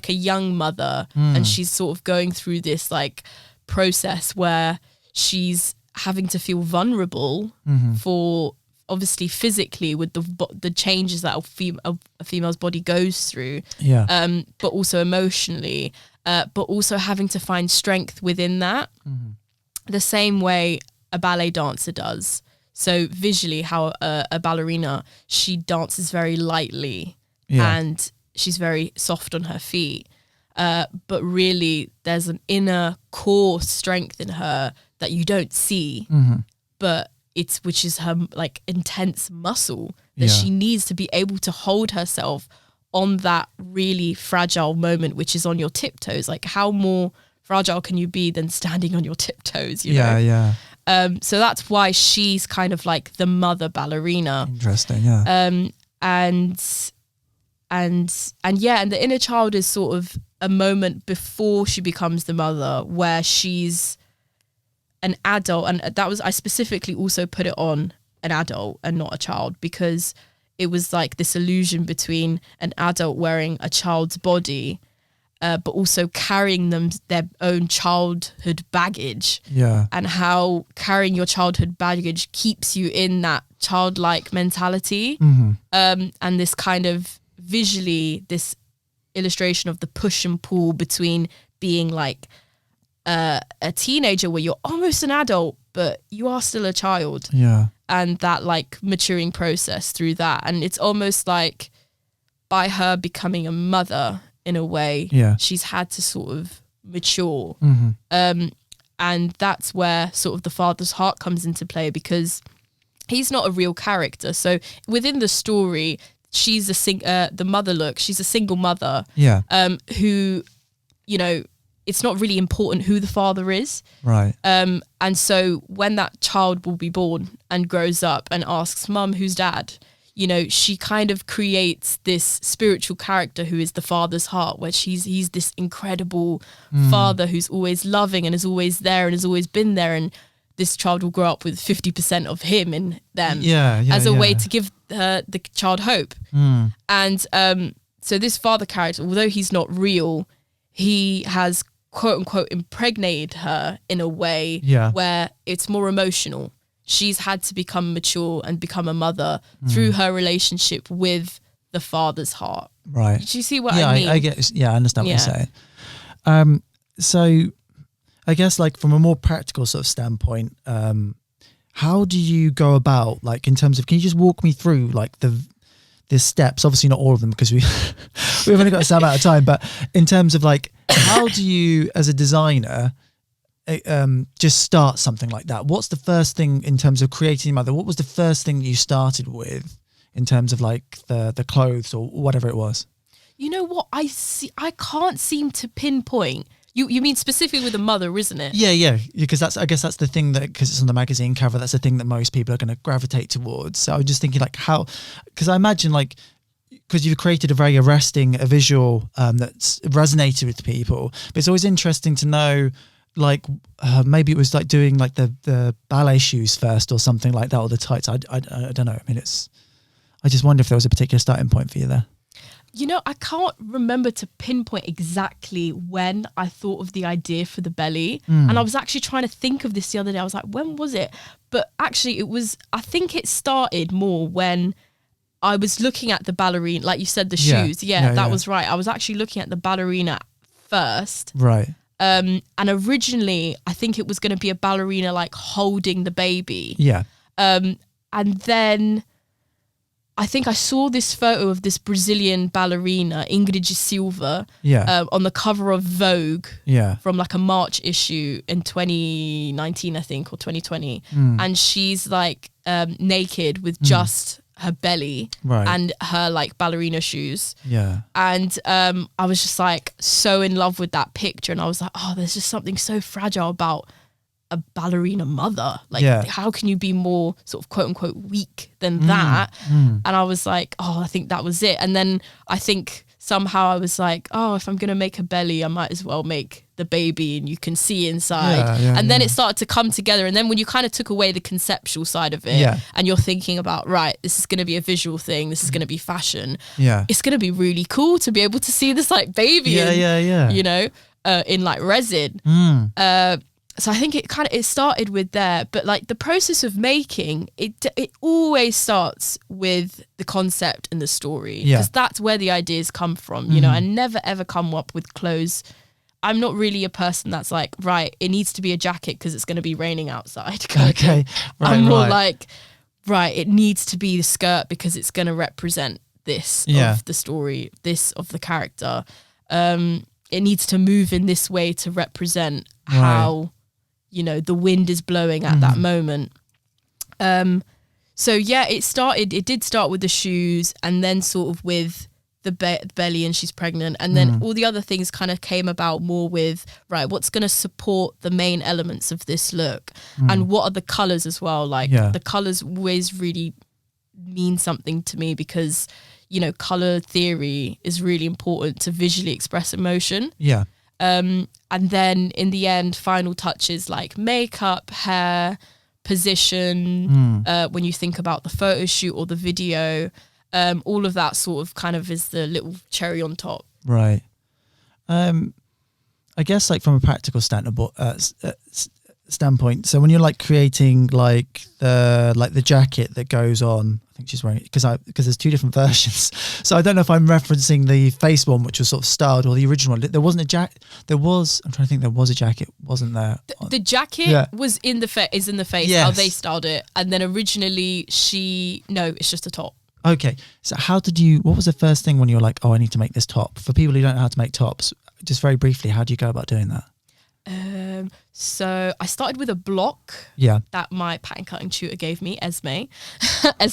a young mother and she's sort of going through this like process where she's having to feel vulnerable for obviously physically with the changes that a female's body goes through, but also emotionally, but also having to find strength within that, the same way a ballet dancer does. So visually, how a ballerina, she dances very lightly and she's very soft on her feet, but really there's an inner core strength in her that you don't see, but which is her like intense muscle that she needs to be able to hold herself on that really fragile moment, which is on your tiptoes. Like how more fragile can you be than standing on your tiptoes, you know? So that's why she's kind of like the mother ballerina. Interesting, and the inner child is sort of a moment before she becomes the mother where she's an adult, and I specifically also put it on an adult and not a child because it was like this illusion between an adult wearing a child's body but also carrying their own childhood baggage. Yeah. And how carrying your childhood baggage keeps you in that childlike mentality. And this kind of visually, this illustration of the push and pull between being like a teenager where you're almost an adult, but you are still a child. Yeah. And that like maturing process through that. And it's almost like by her becoming a mother, in a way, she's had to sort of mature. And that's where sort of the father's heart comes into play, because he's not a real character. So within the story, she's the mother she's a single mother who, you know, it's not really important who the father is. Right. And so when that child will be born and grows up and asks, Mum, who's dad? You know, she kind of creates this spiritual character who is the father's heart, where he's this incredible father who's always loving and is always there and has always been there. And this child will grow up with 50% of him in them as a way to give the child hope. And so this father character, although he's not real, he has quote unquote impregnated her in a way where it's more emotional. She's had to become mature and become a mother through her relationship with the father's heart. Right. Do you see what I mean? I get. Yeah, I understand what you're saying. So I guess like from a more practical sort of standpoint, how do you go about, like, in terms of, can you just walk me through like the steps? Obviously not all of them, because we've only got some amount of time, but in terms of like, how do you as a designer just start something like that? What's the first thing in terms of creating Mother? What was the first thing that you started with in terms of like the clothes or whatever it was? You know what I I can't seem to pinpoint. You mean specifically with the mother, isn't it? Yeah, because I guess that's the thing, that because it's on the magazine cover, that's the thing that most people are going to gravitate towards. So I was just thinking like how, because I imagine like, because you've created a very arresting visual that's resonated with people, but it's always interesting to know, like maybe it was like doing like the ballet shoes first or something like that, or the tights. I don't know. I mean, I just wonder if there was a particular starting point for you there. You know, I can't remember to pinpoint exactly when I thought of the idea for the belly. And I was actually trying to think of this the other day. I was like, when was it? But actually I think it started more when I was looking at the ballerina, like you said, the shoes. That was right. I was actually looking at the ballerina first. Right. And originally, I think it was going to be a ballerina like holding the baby. Yeah. And then I think I saw this photo of this Brazilian ballerina, Ingrid Silva, on the cover of Vogue from like a March issue in 2019, I think, or 2020. And she's like naked with just her belly and her like ballerina shoes. Yeah. And I was just like so in love with that picture. And I was like, oh, there's just something so fragile about a ballerina mother. Like, how can you be more sort of quote unquote weak than that? And I was like, oh, I think that was it. And then I think somehow I was like, oh, if I'm going to make a belly, I might as well make the baby and you can see inside. And then it started to come together. And then when you kind of took away the conceptual side of it and you're thinking about, right, this is going to be a visual thing, this is going to be fashion. It's going to be really cool to be able to see this like baby you know, in like resin. So I think it started with there, but like the process of making it always starts with the concept and the story, because that's where the ideas come from. You know, I never ever come up with clothes. I'm not really a person that's like, right, it needs to be a jacket because it's going to be raining outside. Okay, I'm more like, right, it needs to be the skirt because it's going to represent this of the story, this of the character. It needs to move in this way to represent how, you know, the wind is blowing at that moment. So yeah, it did start with the shoes, and then sort of with the belly, and she's pregnant, and then all the other things kind of came about more with, right, what's going to support the main elements of this look, and what are the colors as well. Like the colors always really mean something to me, because, you know, color theory is really important to visually express emotion. And then in the end, final touches like makeup, hair, position, when you think about the photo shoot or the video, all of that sort of kind of is the little cherry on top. Right. I guess like from a practical standpoint. So when you're like creating like the jacket that goes on, I think she's wearing it because there's two different versions. So I don't know if I'm referencing the face one, which was sort of styled, or the original one. There wasn't a jacket. I'm trying to think. There was a jacket, wasn't there? The jacket was in the is in the face. Yes. How they styled it, and then originally it's just a top. Okay. So what was the first thing when you were like, oh, I need to make this top? For people who don't know how to make tops, just very briefly, how do you go about doing that? So I started with a block that my pattern cutting tutor gave me, Esme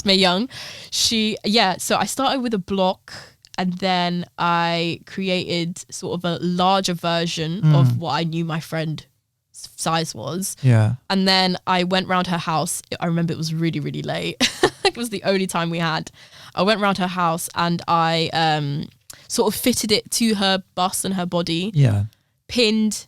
Young. So I started with a block, and then I created sort of a larger version of what I knew my friend's size was. Yeah. And then I went round her house. I remember it was really, really late. It was the only time we had. I went round her house and I sort of fitted it to her bust and her body. Yeah. Pinned,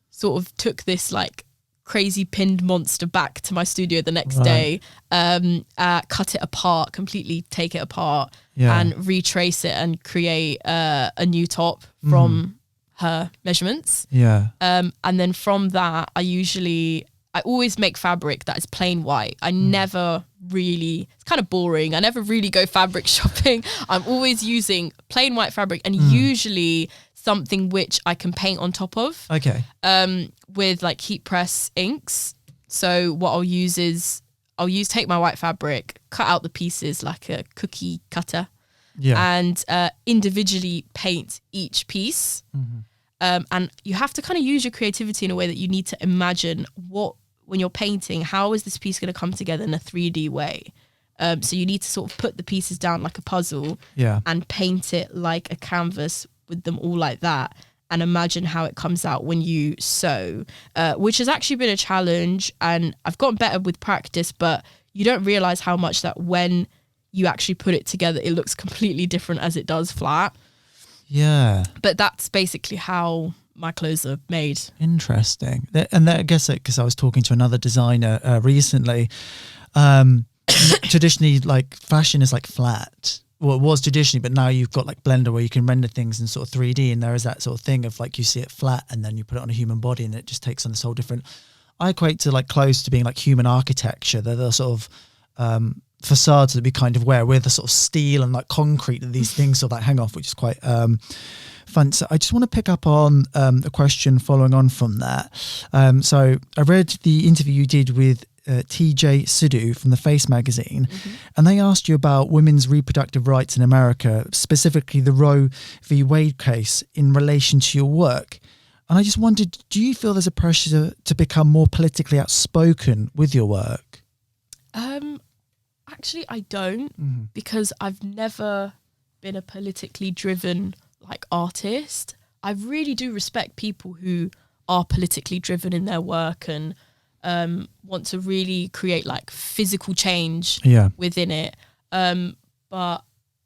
sort of took this like crazy pinned monster back to my studio the next day, cut it apart, completely take it apart and retrace it and create a new top from her measurements. Yeah. And then from that, I always make fabric that is plain white. I never really, it's kind of boring. I never really go fabric shopping. I'm always using plain white fabric and usually something which I can paint on top of. Okay. With like heat press inks. So what I'll use is take my white fabric, cut out the pieces like a cookie cutter, and individually paint each piece. And you have to kind of use your creativity in a way that you need to imagine when you're painting, how is this piece going to come together in a 3D way? So you need to sort of put the pieces down like a puzzle and paint it like a canvas with them all like that, and imagine how it comes out when you sew, which has actually been a challenge, and I've gotten better with practice, but you don't realize how much that when you actually put it together, it looks completely different as it does flat. Yeah. But that's basically how my clothes are made. Interesting. And I guess because I was talking to another designer recently, traditionally like fashion is like flat. Well, it was traditionally, but now you've got like Blender where you can render things in sort of 3D, and there is that sort of thing of like you see it flat and then you put it on a human body and it just takes on this whole different. I equate to like clothes to being like human architecture. They're the sort of facades that we kind of wear with the sort of steel and like concrete that these things sort of like hang off, which is quite fun. So I just want to pick up on a question following on from that. So I read the interview you did with TJ Sidhu from the Face magazine, and they asked you about women's reproductive rights in America, specifically the Roe v. Wade case in relation to your work. And I just wondered, do you feel there's a pressure to become more politically outspoken with your work? Actually, I don't, because I've never been a politically driven like artist. I really do respect people who are politically driven in their work and want to really create like physical change within it. But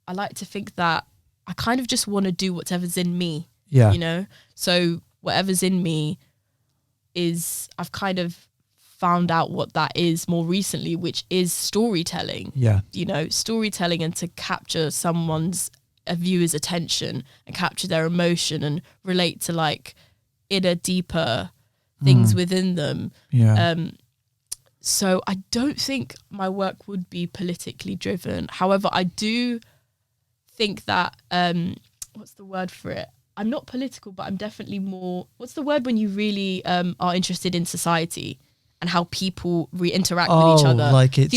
I like to think that I kind of just want to do whatever's in me, you know? So whatever's in me is, I've kind of found out what that is more recently, which is storytelling. You know, storytelling, and to capture a viewer's attention and capture their emotion and relate to like inner, deeper things within them. So I don't think my work would be politically driven. However, I do think that what's the word for it? I'm not political, but I'm definitely more, what's the word when you really are interested in society and how people interact with each other? Like it's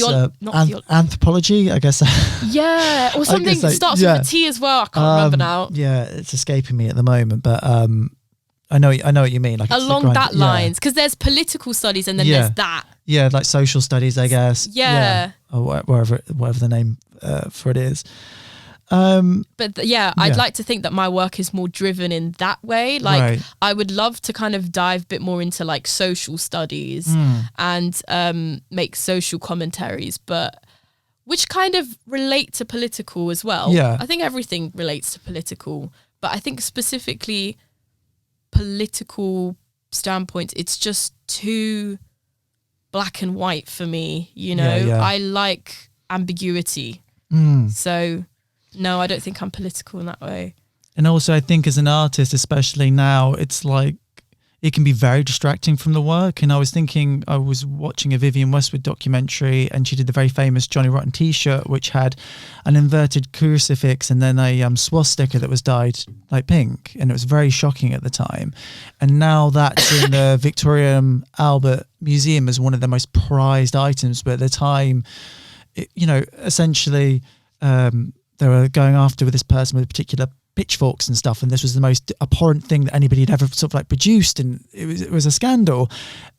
anthropology, I guess. Yeah, or something that starts with a T as well. I can't remember now. Yeah, it's escaping me at the moment, but I know what you mean. Like along that lines, because there's political studies and then there's that. Yeah, like social studies, I guess. Yeah. Or whatever the name for it is. But I'd like to think that my work is more driven in that way. Like I would love to kind of dive a bit more into like social studies and make social commentaries, but which kind of relate to political as well. Yeah. I think everything relates to political, but I think specifically political standpoint, it's just too black and white for me, you know. I like ambiguity. So no, I don't think I'm political in that way. And also I think as an artist, especially now, it's like, it can be very distracting from the work. And I was watching a Vivienne Westwood documentary, and she did the very famous Johnny Rotten t-shirt, which had an inverted crucifix and then a swastika that was dyed like pink. And it was very shocking at the time. And now that's in the Victoria and Albert Museum as one of the most prized items. But at the time, essentially, they were going after with this person with a particular pitchforks and stuff, and this was the most abhorrent thing that anybody had ever sort of like produced, and it was a scandal.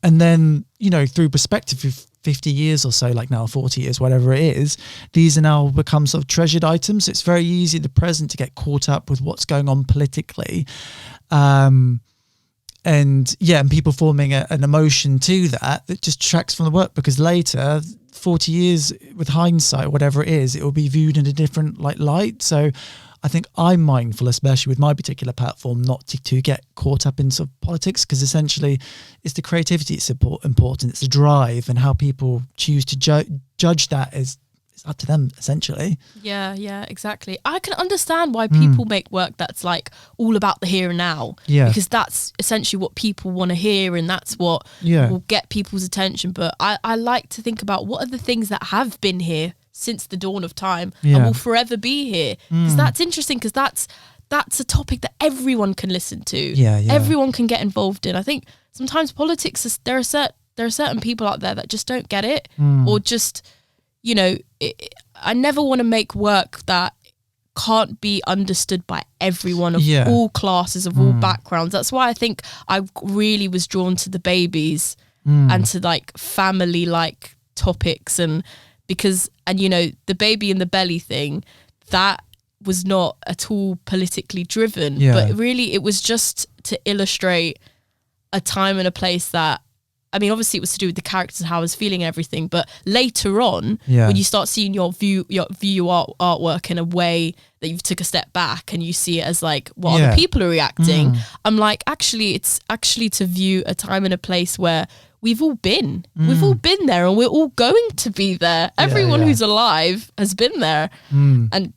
And then through perspective of 50 years or so, like now 40 years, whatever it is, these are now become sort of treasured items. It's very easy at the present to get caught up with what's going on politically, and people forming an emotion to that just detracts from the work, because later, 40 years with hindsight, whatever it is, it will be viewed in a different light. So I think I'm mindful, especially with my particular platform, not to get caught up in sort of politics, because essentially it's the creativity that's important. It's the drive, and how people choose to judge that is up to them, essentially. Yeah, exactly. I can understand why people make work that's like all about the here and now, because that's essentially what people want to hear, and that's what will get people's attention. But I like to think about what are the things that have been here since the dawn of time and will forever be here, because that's interesting, because that's a topic that everyone can listen to. Everyone can get involved in. I think sometimes politics there are certain people out there that just don't get it, or just I never want to make work that can't be understood by everyone of all classes, of all backgrounds. That's why I think I really was drawn to the babies and to like family like topics, and because the baby in the belly thing, that was not at all politically driven, but really it was just to illustrate a time and a place that, I mean, obviously it was to do with the characters and how I was feeling and everything, but later on, when you start seeing your artwork in a way that you've took a step back and you see it as like what other people are reacting, I'm like, actually, it's actually to view a time and a place where we've all been there, and we're all going to be there. Everyone who's alive has been there. And,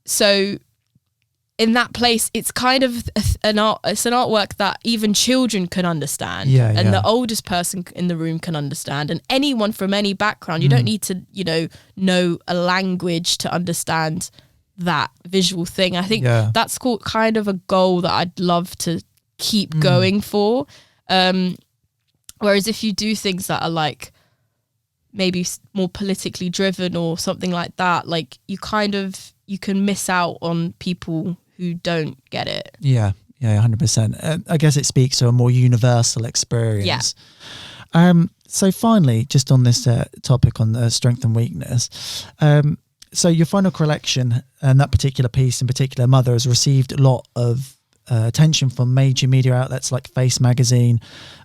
so in that place, it's kind of it's an artwork that even children can understand, and the oldest person in the room can understand, and anyone from any background. You don't need to, know a language to understand that visual thing. I think that's kind of a goal that I'd love to keep going for. Whereas if you do things that are like maybe more politically driven or something like that, like you can miss out on people who don't get it. 100%. I guess it speaks to a more universal experience. So finally, just on this topic on the strength and weakness, so your final collection and that particular piece in particular, Mother, has received a lot of attention from major media outlets like Face Magazine,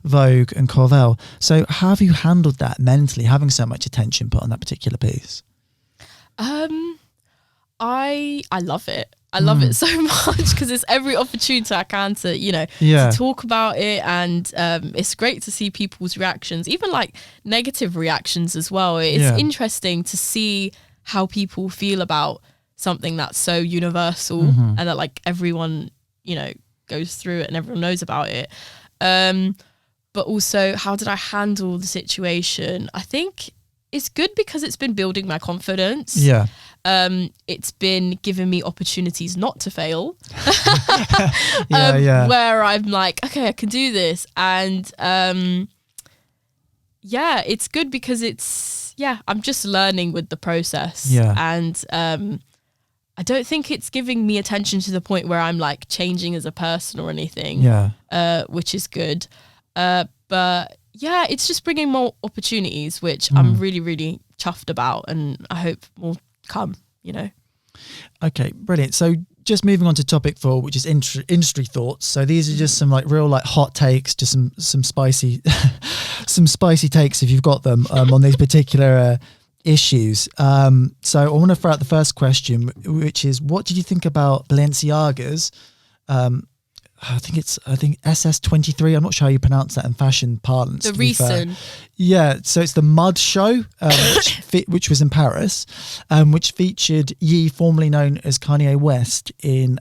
Vogue and Corvelle. So how have you handled that mentally, having so much attention put on that particular piece? I love it. I love it so much, because it's every opportunity I can to, to talk about it. And it's great to see people's reactions, even like negative reactions as well. It's interesting to see how people feel about something that's so universal and that like everyone, goes through it and everyone knows about it. But also, how did I handle the situation? I think it's good because it's been building my confidence. It's been giving me opportunities not to fail. Where I'm like, okay, I can do this. And it's good because I'm just learning with the process. And I don't think it's giving me attention to the point where I'm like changing as a person or anything, which is good. But it's just bringing more opportunities, which I'm really, really chuffed about, and I hope more come, Okay, brilliant. So just moving on to topic 4, which is industry thoughts. So these are just some like real like hot takes, just some spicy some spicy takes if you've got them on these particular issues. So I want to throw out the first question, which is, what did you think about Balenciaga's I think SS23. I'm not sure how you pronounce that in fashion parlance. The recent. Yeah, so it's the Mud Show, which was in Paris, which featured Ye, formerly known as Kanye West, in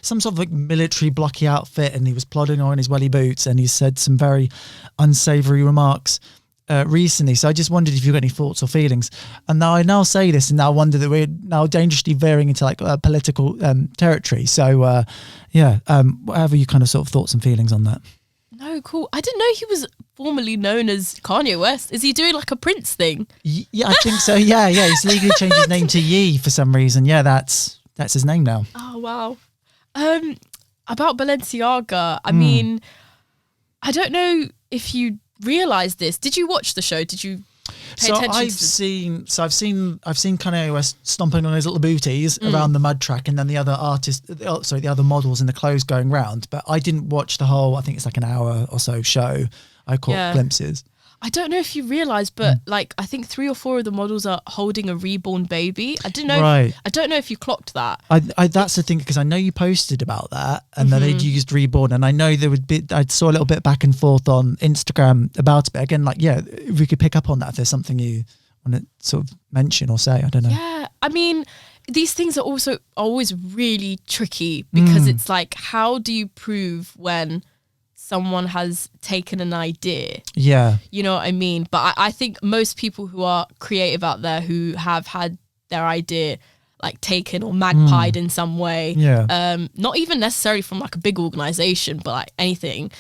some sort of like military blocky outfit, and he was plodding on his welly boots, and he said some very unsavory remarks recently. So I just wondered if you've got any thoughts or feelings. And now I say this, and now wonder that we're now dangerously veering into like political territory. So whatever you kind of sort of thoughts and feelings on that. No, cool. I didn't know he was formerly known as Kanye West. Is he doing like a Prince thing? Yeah, I think so. Yeah. He's legally changed his name to Ye for some reason. Yeah, that's his name now. Oh wow. About Balenciaga, I mean, I don't know if you realised this. Did you watch the show? Did you pay attention? I've seen Kanye West stomping on his little booties around the mud track, and then the other the other models in the clothes going round. But I didn't watch the whole. I think it's like an hour or so show. I caught glimpses. I don't know if you realise, but like I think 3 or 4 of the models are holding a reborn baby. I didn't know. Right. I don't know if you clocked that. I that's the thing, because I know you posted about that, and then they'd used reborn, and I know there would be. I saw a little bit back and forth on Instagram about it. But again, like if we could pick up on that, if there's something you want to sort of mention or say, I don't know. Yeah, I mean, these things are also always really tricky, because it's like, how do you prove when someone has taken an idea? Yeah. You know what I mean? But I think most people who are creative out there who have had their idea like taken or magpied in some way, not even necessarily from like a big organization, but like anything,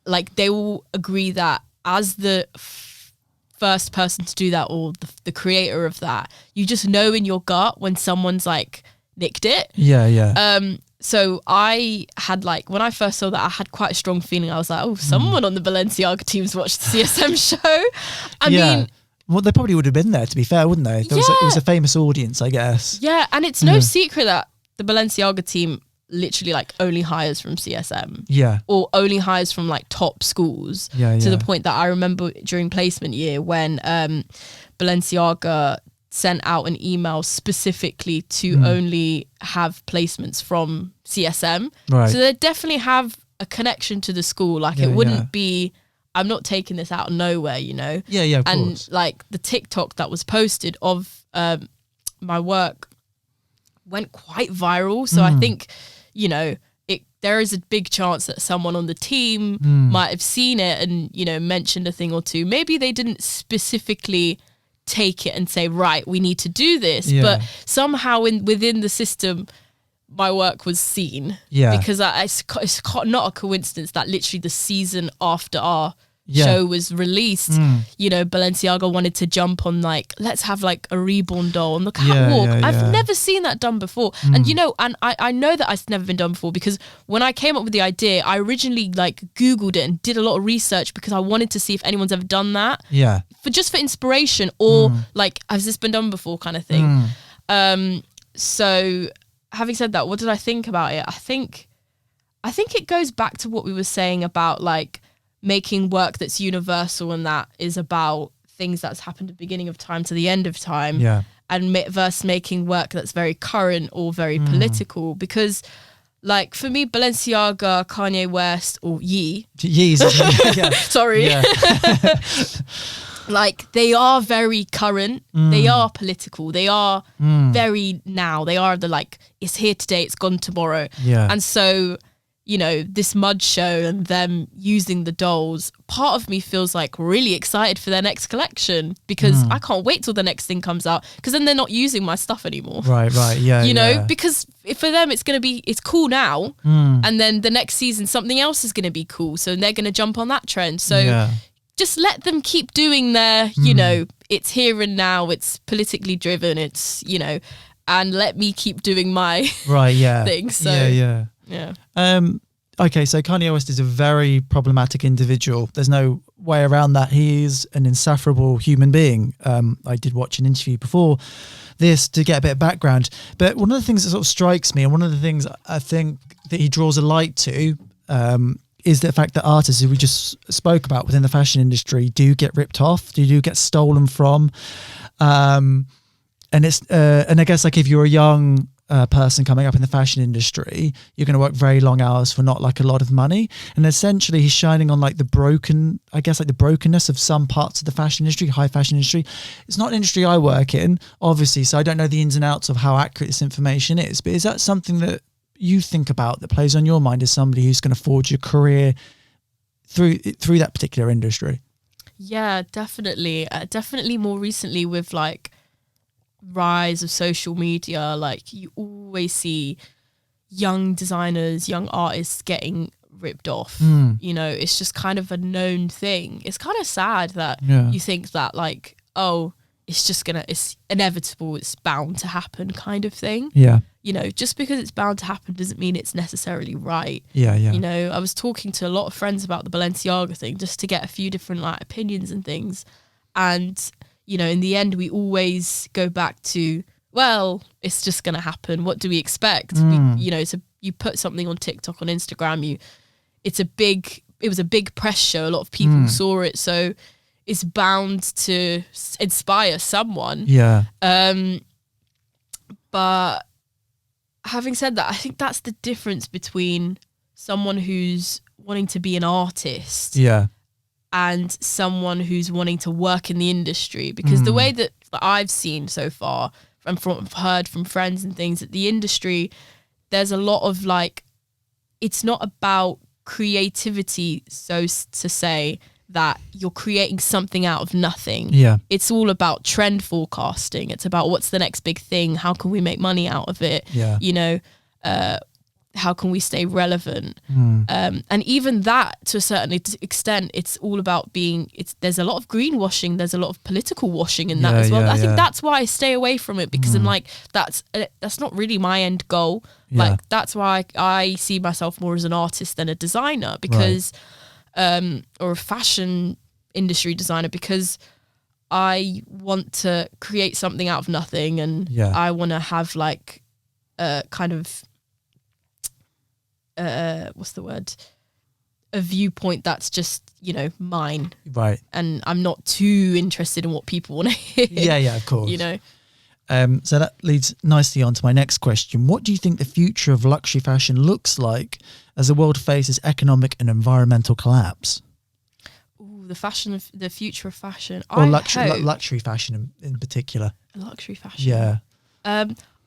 like they will agree that as the first person to do that, or the creator of that, you just know in your gut when someone's like nicked it. So I had like, when I first saw that, I had quite a strong feeling. I was like, oh, someone on the Balenciaga team's watched the CSM show. I mean, well, they probably would have been there, to be fair, wouldn't they? It was a famous audience, I guess. Yeah, and it's no secret that the Balenciaga team literally like only hires from CSM. Yeah. Or only hires from like top schools. To the point that I remember during placement year when Balenciaga sent out an email specifically to only have placements from CSM. Right. So they definitely have a connection to the school. Like it wouldn't be, I'm not taking this out of nowhere, you know? Yeah, of and course. like the TikTok that was posted of my work went quite viral. So I think, you know, there is a big chance that someone on the team might have seen it and, you know, mentioned a thing or two. Maybe they didn't specifically take it and say, right, we need to do this, but somehow within the system my work was seen, because it's not a coincidence that literally the season after our show was released, you know, Balenciaga wanted to jump on like, let's have like a reborn doll on the catwalk. I've never seen that done before. And you know, and I know that it's never been done before, because when I came up with the idea, I originally like Googled it and did a lot of research, because I wanted to see if anyone's ever done that. For inspiration, or like, has this been done before kind of thing. So having said that, what did I think about it? I think it goes back to what we were saying about like making work that's universal, and that is about things that's happened at the beginning of time to the end of time, and versus making work that's very current or very political. Because like for me, Balenciaga, Kanye West, or Yeezy, sorry, like they are very current, they are political, they are very now, they are the like, it's here today, it's gone tomorrow. And so, you know, this mud show and them using the dolls, part of me feels like really excited for their next collection, because I can't wait till the next thing comes out, because then they're not using my stuff anymore. Right, you know, because for them it's cool now, and then the next season something else is going to be cool, so they're going to jump on that trend. So just let them keep doing their, you know, it's here and now, it's politically driven, it's, you know, and let me keep doing my thing. So Okay, so Kanye West is a very problematic individual. There's no way around that. He is an insufferable human being. I did watch an interview before this to get a bit of background. But one of the things that sort of strikes me, and one of the things I think that he draws a light to, is the fact that artists, who we just spoke about within the fashion industry, do get ripped off, do get stolen from. And it's and I guess like if you're a young person coming up in the fashion industry, you're going to work very long hours for not like a lot of money. And essentially he's shining on like the brokenness of some parts of the fashion industry, high fashion industry. It's not an industry I work in, obviously, so I don't know the ins and outs of how accurate this information is. But is that something that you think about, that plays on your mind as somebody who's going to forge your career through that particular industry? Yeah, definitely. Definitely more recently with like rise of social media, like you always see young designers, young artists getting ripped off. You know, it's just kind of a known thing. It's kind of sad that you think that like, oh, it's inevitable, it's bound to happen kind of thing. Yeah. You know, just because it's bound to happen doesn't mean it's necessarily right. Yeah. You know, I was talking to a lot of friends about the Balenciaga thing just to get a few different like opinions and things. And, you know, in the end, we always go back to, well, it's just going to happen. What do we expect? You know, you put something on TikTok, on Instagram, it was a big press show. A lot of people saw it. So it's bound to inspire someone. Yeah. But having said that, I think that's the difference between someone who's wanting to be an artist and someone who's wanting to work in the industry. Because the way that I've seen so far and heard from friends and things, that the industry, there's a lot of like, it's not about creativity, so to say, that you're creating something out of nothing. Yeah. It's all about trend forecasting. It's about what's the next big thing? How can we make money out of it? Yeah. You know, how can we stay relevant? And even that, to a certain extent, it's all about there's a lot of greenwashing. There's a lot of political washing in that as well. I think that's why I stay away from it, because I'm like, that's not really my end goal. Like, that's why I see myself more as an artist than a designer, because or a fashion industry designer, because I want to create something out of nothing, and I want to have like a kind of what's the word? A viewpoint that's just, you know, mine. Right. And I'm not too interested in what people want to hear. Yeah, of course. You know. So that leads nicely on to my next question. What do you think the future of luxury fashion looks like as the world faces economic and environmental collapse? Ooh, the future of fashion. Or luxury fashion in particular. Luxury fashion. Yeah.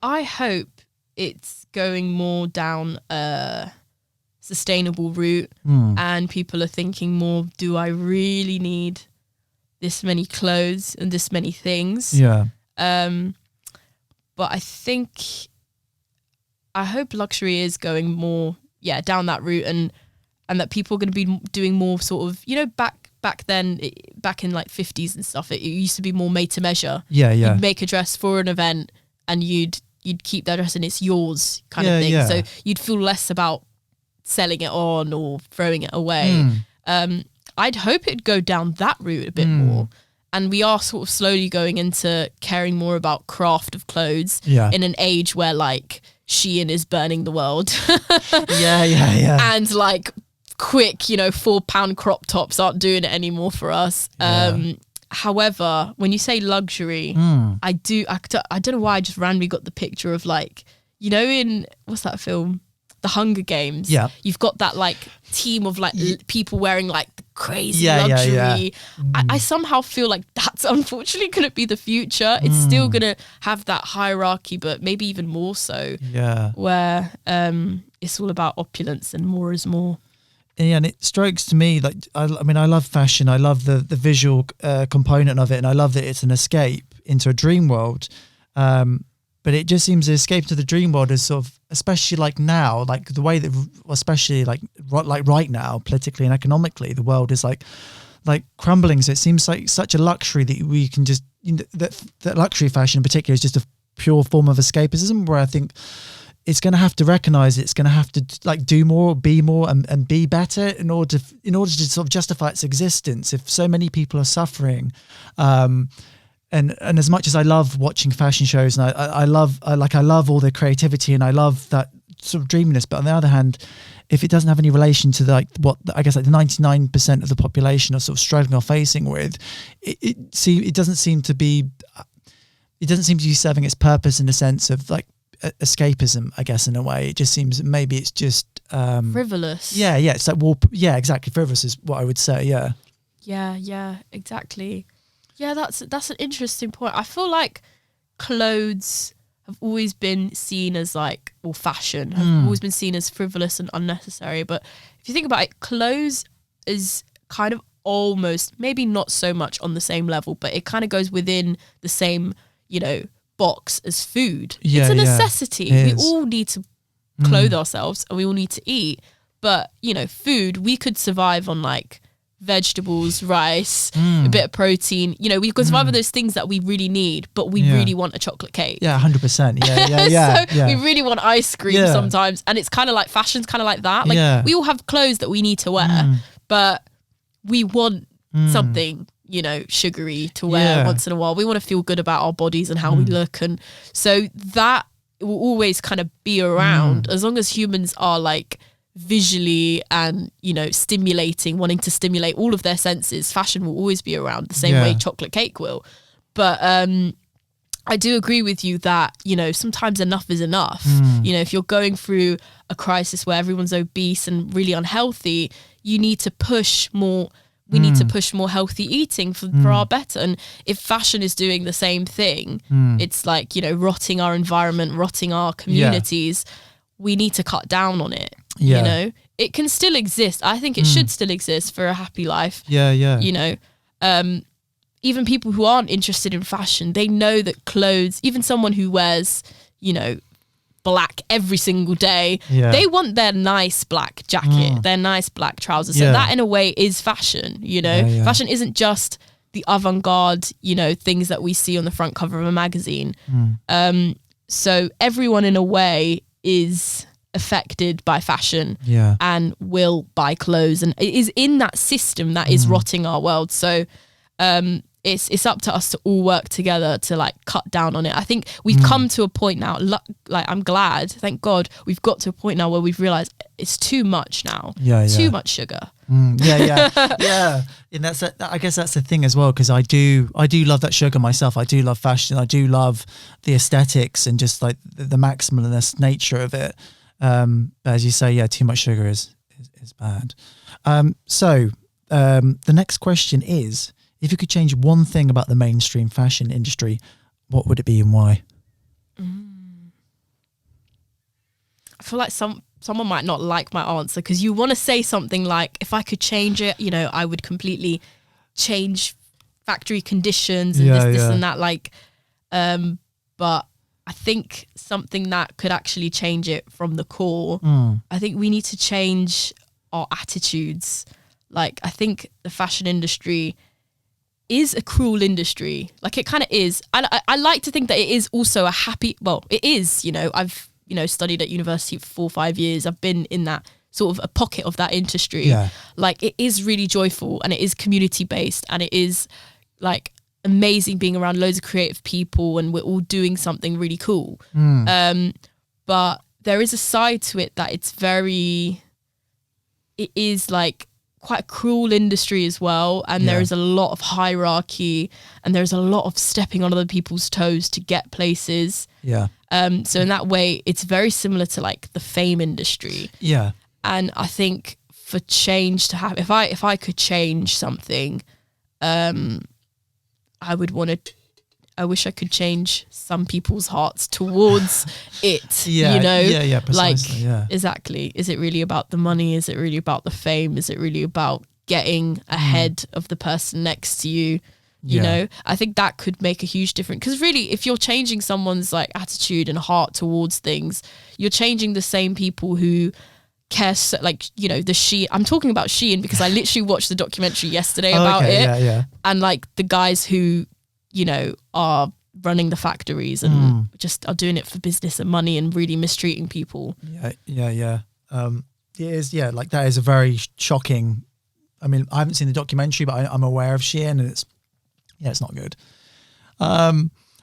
I hope it's going more down a sustainable route, and people are thinking more, do I really need this many clothes and this many things? Yeah. But I hope luxury is going more, down that route, and that people are going to be doing more sort of, you know, back then, back in like 50s and stuff, it used to be more made to measure. Yeah. You'd make a dress for an event and you'd keep that dress and it's yours kind of thing. Yeah. So you'd feel less about selling it on or throwing it away. I'd hope it'd go down that route a bit more. And we are sort of slowly going into caring more about craft of clothes in an age where like Shein is burning the world. Yeah. And like quick, you know, £4 crop tops aren't doing it anymore for us. However, when you say luxury, I don't know why I just randomly got the picture of like, you know, in, what's that film? The Hunger Games. Yeah. You've got that like team of like people wearing like the crazy luxury. I somehow feel like that's unfortunately going to be the future. It's still going to have that hierarchy, but maybe even more so. Yeah. Where it's all about opulence and more is more. Yeah, and it strikes to me like, I mean, I love fashion. I love the visual component of it, and I love that it's an escape into a dream world. But it just seems to escape to the dream world is sort of, especially like now, like the way that, especially like right now, politically and economically, the world is like crumbling. So it seems like such a luxury that we can just, you know, that luxury fashion in particular is just a pure form of escapism, where I think it's going to have to recognize it's going to have to like do more, be more, and be better in order to sort of justify its existence. If so many people are suffering, and as much as I love watching fashion shows, and I love all the creativity, and I love that sort of dreaminess, but on the other hand, if it doesn't have any relation to like what I guess like the 99% of the population are sort of struggling or facing with, it doesn't seem to be serving its purpose in the sense of like escapism, I guess, in a way. It just seems maybe it's just frivolous. Yeah, it's like, well, yeah, exactly. Frivolous is what I would say. Yeah. Yeah, exactly. Yeah, that's an interesting point. I feel like clothes have always been seen as like, or fashion have always been seen as frivolous and unnecessary. But if you think about it, clothes is kind of almost, maybe not so much on the same level, but it kind of goes within the same, box as food. Yeah, it's a necessity. It we is. all need to clothe ourselves and we all need to eat. But, food, we could survive on like vegetables, rice, a bit of protein. We could survive on those things that we really need, but we really want a chocolate cake. Yeah, 100%. Yeah. So we really want ice cream sometimes. And it's kind of like fashion's kind of like that. Like we all have clothes that we need to wear, but we want something, sugary to wear once in a while. We want to feel good about our bodies and how we look. And so that will always kind of be around as long as humans are like visually and, stimulating, wanting to stimulate all of their senses. Fashion will always be around the same way chocolate cake will. But I do agree with you that, sometimes enough is enough. If you're going through a crisis where everyone's obese and really unhealthy, you need to push more. We need to push more healthy eating for our better. And if fashion is doing the same thing, it's like, rotting our environment, rotting our communities. We need to cut down on it. It can still exist. I think it should still exist for a happy life. Even people who aren't interested in fashion, they know that clothes, even someone who wears, black every single day, they want their nice black jacket, their nice black trousers. So that in a way is fashion, Fashion isn't just the avant-garde, things that we see on the front cover of a magazine. So everyone in a way is affected by fashion and will buy clothes, and it is in that system that is rotting our world. So it's up to us to all work together to like cut down on it. I think we've come to a point now, like I'm glad, thank God, we've got to a point now where we've realized it's too much now. Too much sugar. Yeah. And I guess that's the thing as well, because I do love that sugar myself. I do love fashion. I do love the aesthetics and just like the maximalist nature of it. But as you say, too much sugar is bad. So the next question is, if you could change one thing about the mainstream fashion industry, what would it be and why? I feel like someone might not like my answer, because you want to say something like, if I could change it, I would completely change factory conditions and this and that. Like, but I think something that could actually change it from the core, I think we need to change our attitudes. Like, I think the fashion industry is a cruel industry. Like, it kind of is. I like to think that it is also a happy, well, it is, I've, studied at university for 4 or 5 years. I've been in that sort of a pocket of that industry. Like, it is really joyful and it is community based and it is like amazing being around loads of creative people and we're all doing something really cool. But there is a side to it that it is like quite a cruel industry as well, and there is a lot of hierarchy and there's a lot of stepping on other people's toes to get places. So in that way it's very similar to like the fame industry. And I think for change to happen, if I could change something, I wish I could change some people's hearts towards it. Precisely, exactly. Is it really about the money? Is it really about the fame? Is it really about getting ahead of the person next to you? You know, I think that could make a huge difference, because really, if you're changing someone's like attitude and heart towards things, you're changing the same people who care, so, like, the Shein. I'm talking about Shein because I literally watched the documentary yesterday about it. And like the guys who, are running the factories and just are doing it for business and money and really mistreating people. It is, like that is a very shocking. I mean, I haven't seen the documentary, but I'm aware of Shein, and it's not good.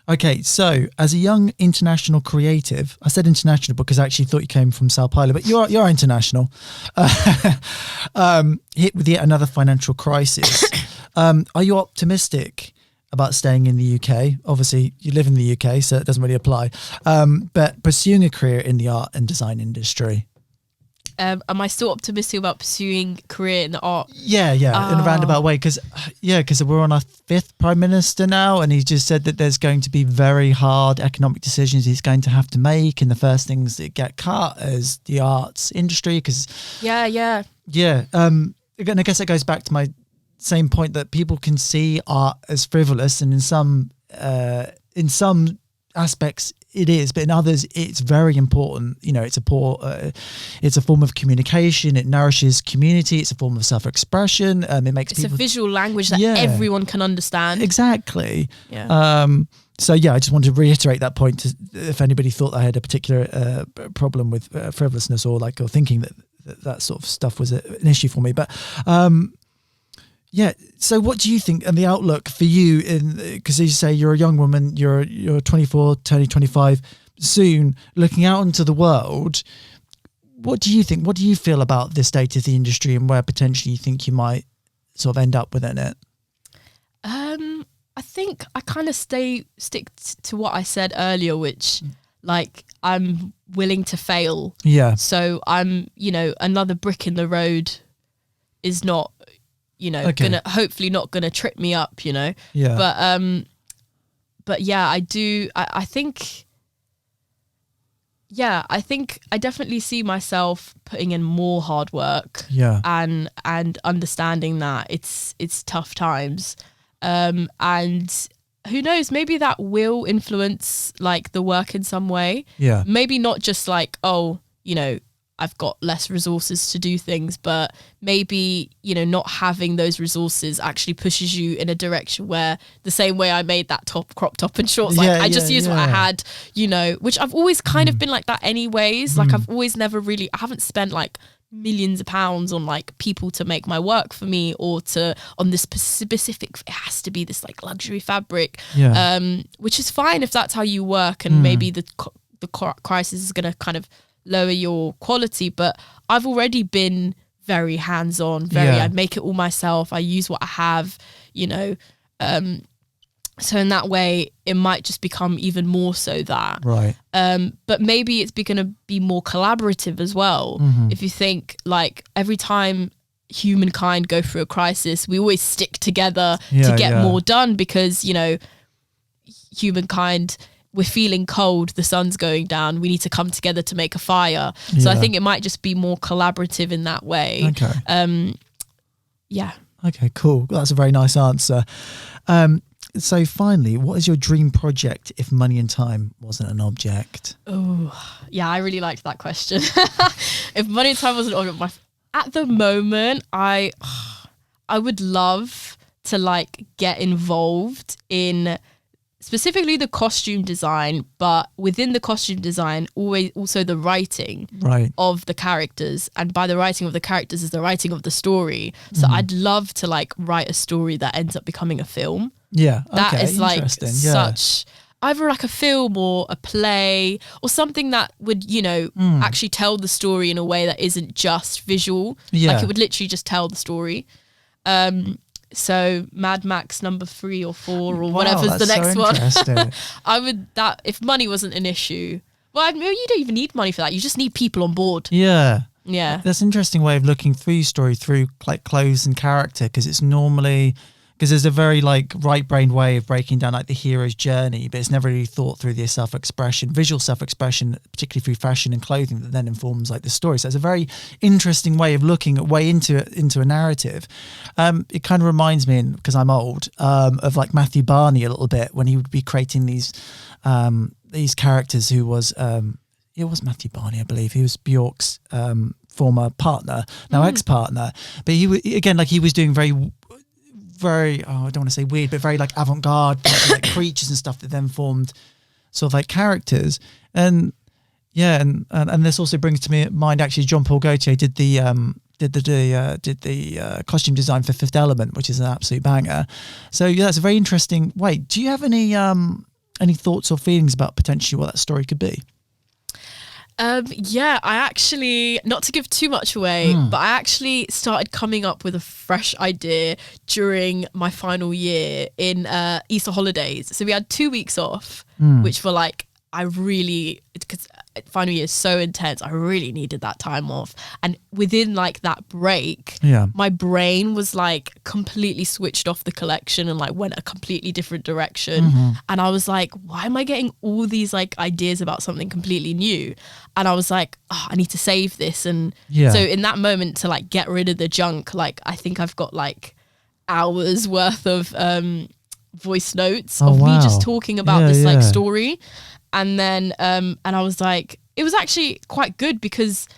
Okay, so as a young international creative, I said international because I actually thought you came from Sao Paulo, but you're international. Hit with yet another financial crisis. Are you optimistic about staying in the UK. Obviously, you live in the UK, so it doesn't really apply. But pursuing a career in the art and design industry. Am I still optimistic about pursuing a career in the art? Yeah, in a roundabout way. Because we're on our 5th Prime Minister now, and he just said that there's going to be very hard economic decisions he's going to have to make. And the first things that get cut is the arts industry. Because Yeah. Again, I guess it goes back to my same point that people can see art as frivolous, and in some aspects it is, but in others it's very important. It's a form of communication. It nourishes community. It's a form of self-expression. It makes it's a visual language that everyone can understand. Exactly. Yeah. So I just wanted to reiterate that point. If anybody thought I had a particular problem with frivolousness or thinking that sort of stuff was an issue for me, but. So what do you think and the outlook for you because as you say, you're a young woman, you're 24, turning 25 soon, looking out into the world. What do you think? What do you feel about the state of the industry and where potentially you think you might sort of end up within it? I think I kind of stick to what I said earlier, which I'm willing to fail. Yeah. So I'm, another brick in the road is not, hopefully not gonna trip me up, Yeah. But yeah, I do. I think I definitely see myself putting in more hard work. Yeah. And understanding that it's tough times. And who knows, maybe that will influence the work in some way. Yeah. Maybe not just I've got less resources to do things, but maybe, not having those resources actually pushes you in a direction where the same way I made that crop top and shorts, I just used what I had, which I've always kind of been like that anyways. I've always I haven't spent millions of pounds on people to make my work for me or on this specific, it has to be this luxury fabric, which is fine if that's how you work, and maybe the crisis is going to kind of lower your quality, but I've already been very hands-on, I make it all myself, I use what I have, so in that way it might just become even more so that, right. But maybe it's going to be more collaborative as well. If you think every time humankind go through a crisis, we always stick together to get more done, because humankind, we're feeling cold, the sun's going down, we need to come together to make a fire. So I think it might just be more collaborative in that way. Okay. Yeah. Okay, cool. That's a very nice answer. So finally, what is your dream project if money and time wasn't an object? Oh, yeah, I really liked that question. If money and time wasn't an object, at the moment, I would love to get involved in specifically the costume design, but within the costume design, always also the writing of the characters. And by the writing of the characters is the writing of the story. So I'd love to write a story that ends up becoming a film. Yeah. That okay, is such either a film or a play or something that would, actually tell the story in a way that isn't just visual. Yeah. It would literally just tell the story. So Mad Max number 3 or 4 or whatever's the next one. I would, that if money wasn't an issue, well, you don't even need money for that. You just need people on board. Yeah. That's an interesting way of looking through your story through clothes and character, because it's normally because there's a very right-brained way of breaking down the hero's journey, but it's never really thought through the visual self-expression, particularly through fashion and clothing, that then informs the story. So it's a very interesting way of looking into a narrative. It kind of reminds me, because I'm old, of Matthew Barney a little bit, when he would be creating these characters. Who was it was Matthew Barney, I believe. He was Bjork's former partner, now ex-partner, but he was doing very, I don't want to say weird, but very avant-garde creatures and stuff that then formed sort of characters. And this also brings to mind actually John Paul Gaultier did the costume design for Fifth Element, which is an absolute banger. So that's a very interesting way. Do you have any thoughts or feelings about potentially what that story could be? Yeah, I actually, not to give too much away, but I actually started coming up with a fresh idea during my final year in Easter holidays. So we had 2 weeks off, which were like, because final year is so intense, I really needed that time off. And within like that break, my brain was like completely switched off the collection and like went a completely different direction. And I was like, why am I getting all these like ideas about something completely new? And I was like, oh, I need to save this. And so in that moment to like get rid of the junk, like I think I've got like hours worth of voice notes of me just talking about this like story. And then, and I was like, it was actually quite good because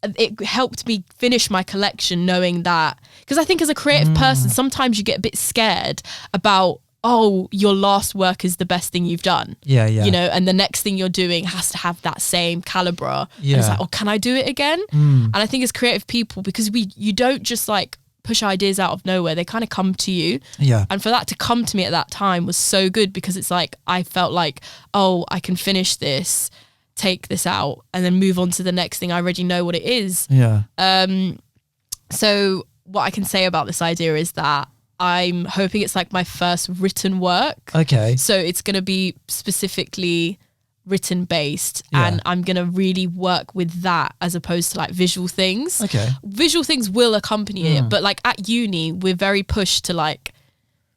it helped me finish my collection knowing that, because I think as a creative person, sometimes you get a bit scared about, oh, your last work is the best thing you've done. Yeah. You know, and the next thing you're doing has to have that same caliber. Yeah. And it's like, oh, can I do it again? And I think as creative people, because you don't just like push ideas out of nowhere, they kind of come to you. Yeah. And for that to come to me at that time was so good, because it's like I felt like, oh, I can finish this, take this out, and then move on to the next thing. I already know what it is. Yeah. So what I can say about this idea is that I'm hoping it's like my first written work. Okay. So it's going to be specifically written based, and I'm gonna really work with that as opposed to like visual things. Okay. Visual things will accompany it, but like at uni we're very pushed to like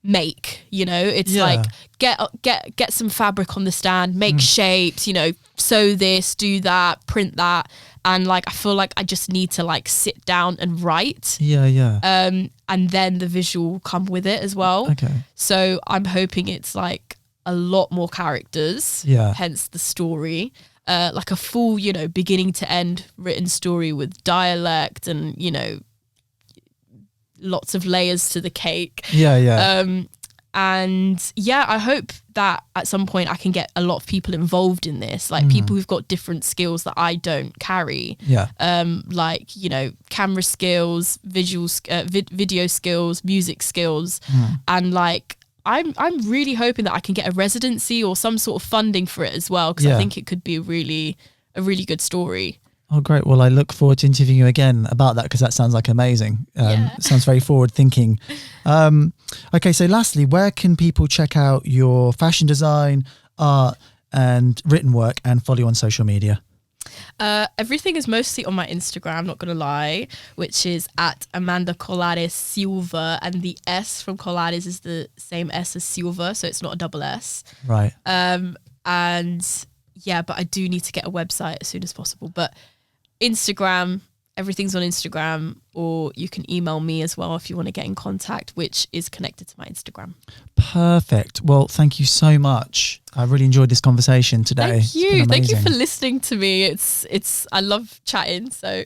make, you know, it's like get some fabric on the stand, make shapes, you know, sew this, do that, print that, and like I feel like I just need to like sit down and write. And then the visual will come with it as well. Okay. So I'm hoping it's like a lot more characters, hence the story, like a full, you know, beginning to end written story with dialect and, you know, lots of layers to the cake. And I hope that at some point I can get a lot of people involved in this, like people who've got different skills that I don't carry. Like, you know, camera skills, video skills, music skills, and like I'm really hoping that I can get a residency or some sort of funding for it as well, because I think it could be a really good story. Oh, great. Well, I look forward to interviewing you again about that, because that sounds like amazing. It sounds very forward thinking. Okay, so lastly, where can people check out your fashion design, art and written work and follow you on social media? Everything is mostly on my Instagram, not gonna lie, which is at Amanda Colares Silvia, and the S from Colares is the same S as Silva, so it's not a double S. Right. And but I do need to get a website as soon as possible. But Instagram, everything's on Instagram, or you can email me as well if you want to get in contact, which is connected to my Instagram. Perfect. Well, thank you so much. I really enjoyed this conversation today. Thank you for listening to me. It's I love chatting, so